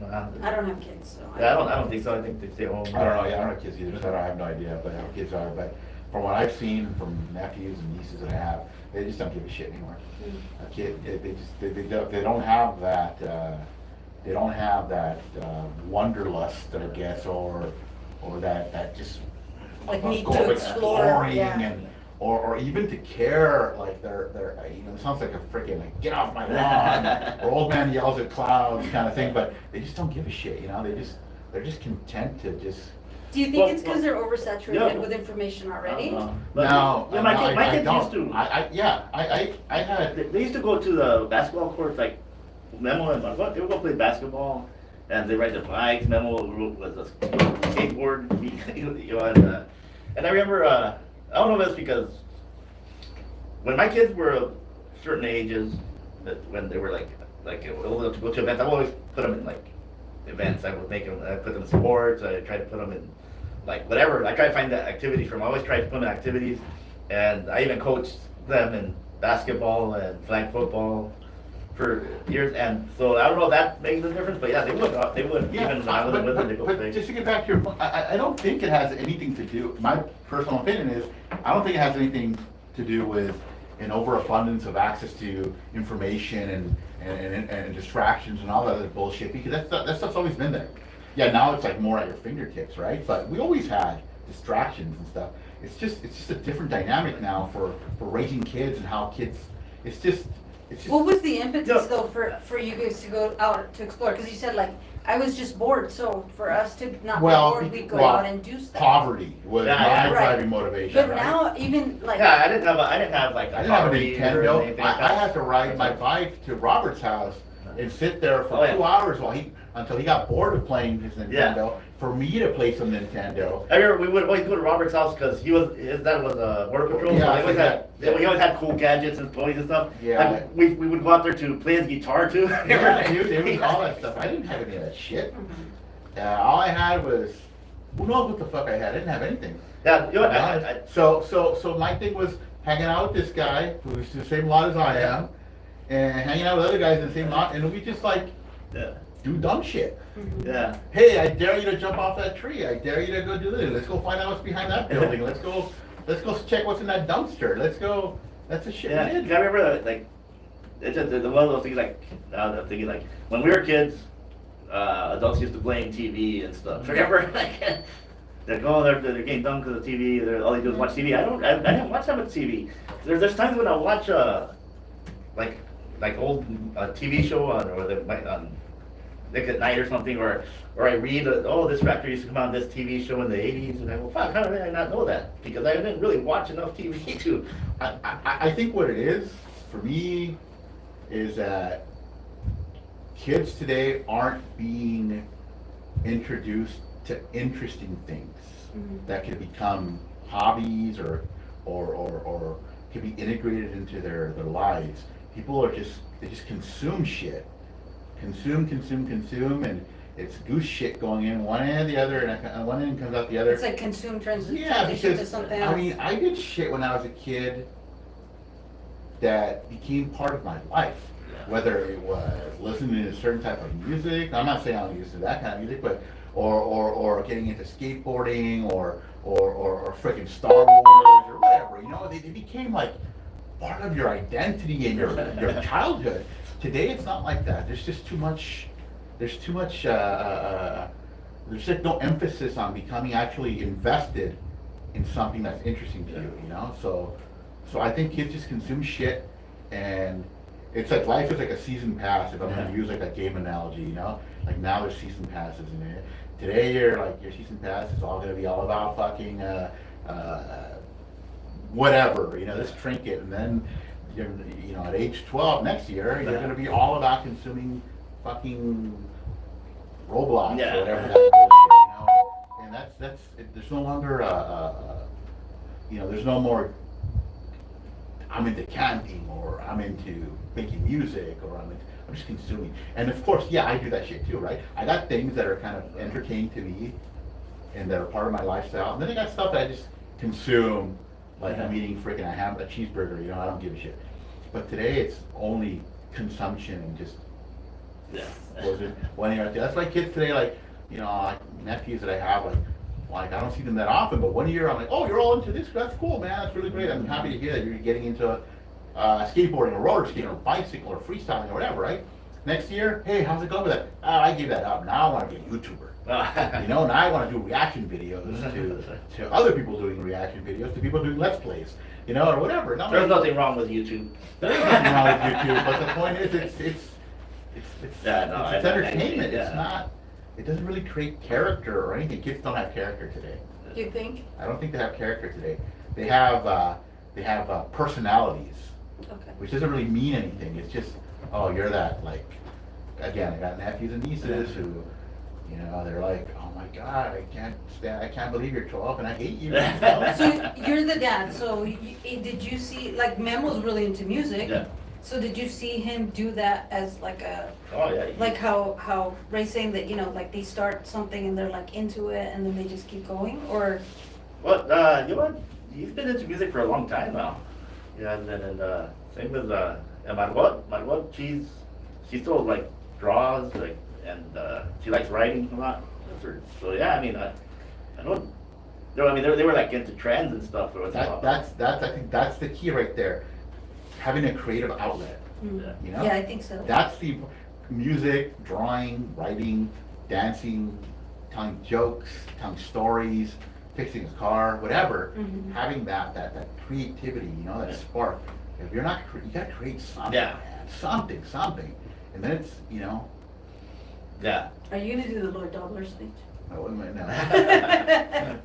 Speaker 2: I don't have kids, so.
Speaker 1: Yeah, I don't think so. I think they stay home.
Speaker 3: I don't know, yeah, I don't have kids either, so I have no idea, but how kids are, but from what I've seen from nephews and nieces that I have, they just don't give a shit anymore. A kid, they don't have that, wanderlust, I guess, or that just.
Speaker 2: Like need to
Speaker 3: going
Speaker 2: explore,
Speaker 3: exploring
Speaker 2: yeah.
Speaker 3: and, or even to care, like they're, it sounds like a freaking like, get off my lawn, or old man yells at clouds kind of thing, but they just don't give a shit, they're just content to just.
Speaker 2: Do you think
Speaker 1: Well,
Speaker 2: it's because they're oversaturated
Speaker 1: yeah.
Speaker 2: with information already?
Speaker 1: But,
Speaker 3: No,
Speaker 1: yeah, my kids
Speaker 3: don't.
Speaker 1: used to.
Speaker 3: I had,
Speaker 1: They used to go to the basketball courts, like Memo and what? They would go play basketball, and they ride their bikes. Memo was a skateboard, and I remember. I don't know if it's because when my kids were certain ages, that when they were like old enough to go to events, I always put them in like events. I put them in sports. I tried to put them in like whatever. I try to find that activity for them. I always try to put them in activities, and I even coached them in basketball and flag football for years. And so I don't know if that makes a difference, but yeah, they would.
Speaker 3: yeah,
Speaker 1: Even when I wasn't with them, they go
Speaker 3: but
Speaker 1: play.
Speaker 3: just to get back to your point, I don't think it has anything to do, my personal opinion is, I don't think it has anything to do with an overabundance of access to information and distractions and all that other bullshit, because that stuff's always been there. Yeah, now it's like more at your fingertips, right? But we always had distractions and stuff. It's just a different dynamic now for raising kids and how kids, it's just.
Speaker 2: What was the impetus
Speaker 1: Yeah.
Speaker 2: though for you guys to go out to explore? Because you said like, I was just bored, so for us to not be bored, we'd go out and do stuff.
Speaker 3: Poverty was
Speaker 1: Yeah,
Speaker 3: my
Speaker 1: yeah.
Speaker 2: Right.
Speaker 3: driving motivation,
Speaker 2: But
Speaker 3: right?
Speaker 2: now even like.
Speaker 1: Yeah, I didn't have like
Speaker 3: I didn't have a
Speaker 1: Atari or
Speaker 3: Nintendo.
Speaker 1: anything
Speaker 3: I
Speaker 1: like that.
Speaker 3: had to ride my bike to Robert's house and sit there for
Speaker 1: Oh, yeah.
Speaker 3: 2 hours until he got bored of playing his
Speaker 1: Yeah.
Speaker 3: Nintendo, for me to play some Nintendo.
Speaker 1: I remember we would always go to Robert's house because his dad was border patrol.
Speaker 3: Yeah,
Speaker 1: so
Speaker 3: I think
Speaker 1: he always had cool gadgets and toys and stuff.
Speaker 3: Yeah.
Speaker 1: Like, we would go out there to play his guitar too.
Speaker 3: Yeah, dude, it was all that stuff. I didn't have any of that shit. All I had was, who knows what the fuck I had? I didn't have anything.
Speaker 1: Yeah, you know,
Speaker 3: So my thing was, hanging out with this guy who's the same lot as I am, and hanging out with other guys in the same lot, and we just like
Speaker 1: Yeah.
Speaker 3: do dumb shit.
Speaker 1: Yeah.
Speaker 3: Hey, I dare you to jump off that tree. I dare you to go do this. Let's go find out what's behind that building. Let's go check what's in that dumpster. Let's go. That's the shit
Speaker 1: Yeah.
Speaker 3: we did.
Speaker 1: I remember that, like, it's just the one of those things like, now I'm thinking like, when we were kids, adults used to blame TV and stuff. Remember? Like, they're going, they're getting dumb because of TV. All they do is watch TV. I didn't watch that much TV. There's times when I watch, like old TV show on Nick at Night or something, or I read, this actor used to come on this TV show in the 80s, and I go, fuck, how did I not know that? Because I didn't really watch enough TV to.
Speaker 3: I think what it is, for me, is that kids today aren't being introduced to interesting things that can become hobbies or can be integrated into their lives. People are they just consume shit. Consume, and it's goose shit going in one end or the other, and one end comes out the other.
Speaker 2: It's like consume transition
Speaker 3: Yeah,
Speaker 2: to
Speaker 3: because,
Speaker 2: something else.
Speaker 3: I mean, I did shit when I was a kid that became part of my life.
Speaker 1: Yeah.
Speaker 3: Whether it was listening to a certain type of music, I'm not saying I don't used to that kind of music, but or getting into skateboarding or freaking Star Wars or whatever, you know, they became like part of your identity and your childhood. Today it's not like that. There's just too much, there's just no emphasis on becoming actually invested in something that's interesting to you, you know? So I think kids just consume shit, and it's like life is like a season pass, if I'm gonna use like a game analogy, you know? Like now there's season passes in it. Today your season pass is all gonna be all about fucking whatever, you know, this trinket, and then you know, at age 12 next year, you're gonna be all about consuming fucking Roblox or whatever that bullshit, you know? And that's there's no longer you know, there's no more I'm into camping, or I'm into making music, or I'm just consuming. And of course, yeah, I do that shit too, right? I got things that are kind of entertaining to me and that are part of my lifestyle, and then I got stuff that I just consume. Like I'm eating freaking a cheeseburger, you know, I don't give a shit. But today it's only consumption and just was it one year. That's why kids today, like, you know, like nephews that I have, like I don't see them that often, but one year I'm like, oh, you're all into this, that's cool, man, that's really great. I'm happy to hear that you're getting into skateboarding or roller skating or bicycle or freestyling or whatever, right? Next year, hey, how's it going with that? I gave that up. Now I want to be a YouTuber. You know, now I want to do reaction videos to other people doing reaction videos, to people doing Let's Plays, you know, or whatever.
Speaker 1: There's nothing wrong with YouTube.
Speaker 3: There is nothing wrong with YouTube, but the point is, it's entertainment. It's not. It doesn't really create character or anything. Kids don't have character today.
Speaker 2: You think?
Speaker 3: I don't think they have character today. They have personalities, which doesn't really mean anything. It's just, oh, you're that, like, again, I got nephews and nieces who, you know, they're like, oh my God, I can't believe you're 12 and I hate you. You know?
Speaker 2: So you're the dad, so did you see, like, Memo's really into music.
Speaker 1: Yeah.
Speaker 2: So did you see him do that as like a,
Speaker 1: Oh, yeah.
Speaker 2: like how Ray's saying that, you know, like they start something and they're like into it and then they just keep going, or?
Speaker 1: Well, you know what? He's been into music for a long time now. Yeah, and then same with Margot, she still like draws, like, and she likes writing a lot. So yeah, I mean, I don't. I mean, they were like into trends and stuff.
Speaker 3: That's I think that's the key right there. Having a creative outlet.
Speaker 2: Mm.
Speaker 3: You know?
Speaker 2: Yeah, I think so.
Speaker 3: That's the music, drawing, writing, dancing, telling jokes, telling stories, fixing a car, whatever.
Speaker 2: Mm-hmm.
Speaker 3: Having that creativity, you know, that spark. If you're not, you gotta create something, man. Something, and then it's, you know.
Speaker 1: Yeah.
Speaker 2: Are you gonna do the Lord Dobler speech?
Speaker 3: No, wait a minute, no.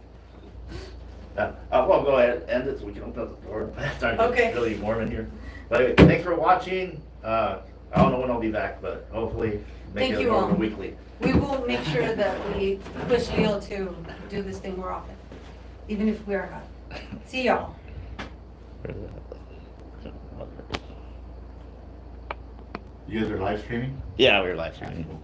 Speaker 1: Well, go ahead, end it so we can open up the door. It's starting to
Speaker 2: Okay.
Speaker 1: get really warm in here. But anyway, thanks for watching. I don't know when I'll be back, but hopefully make
Speaker 2: Thank
Speaker 1: it
Speaker 2: you
Speaker 1: more
Speaker 2: all.
Speaker 1: weekly.
Speaker 2: We will make sure that we push Leo to do this thing more often, even if we are hot. See y'all.
Speaker 3: You guys are live streaming?
Speaker 1: Yeah, we're live streaming.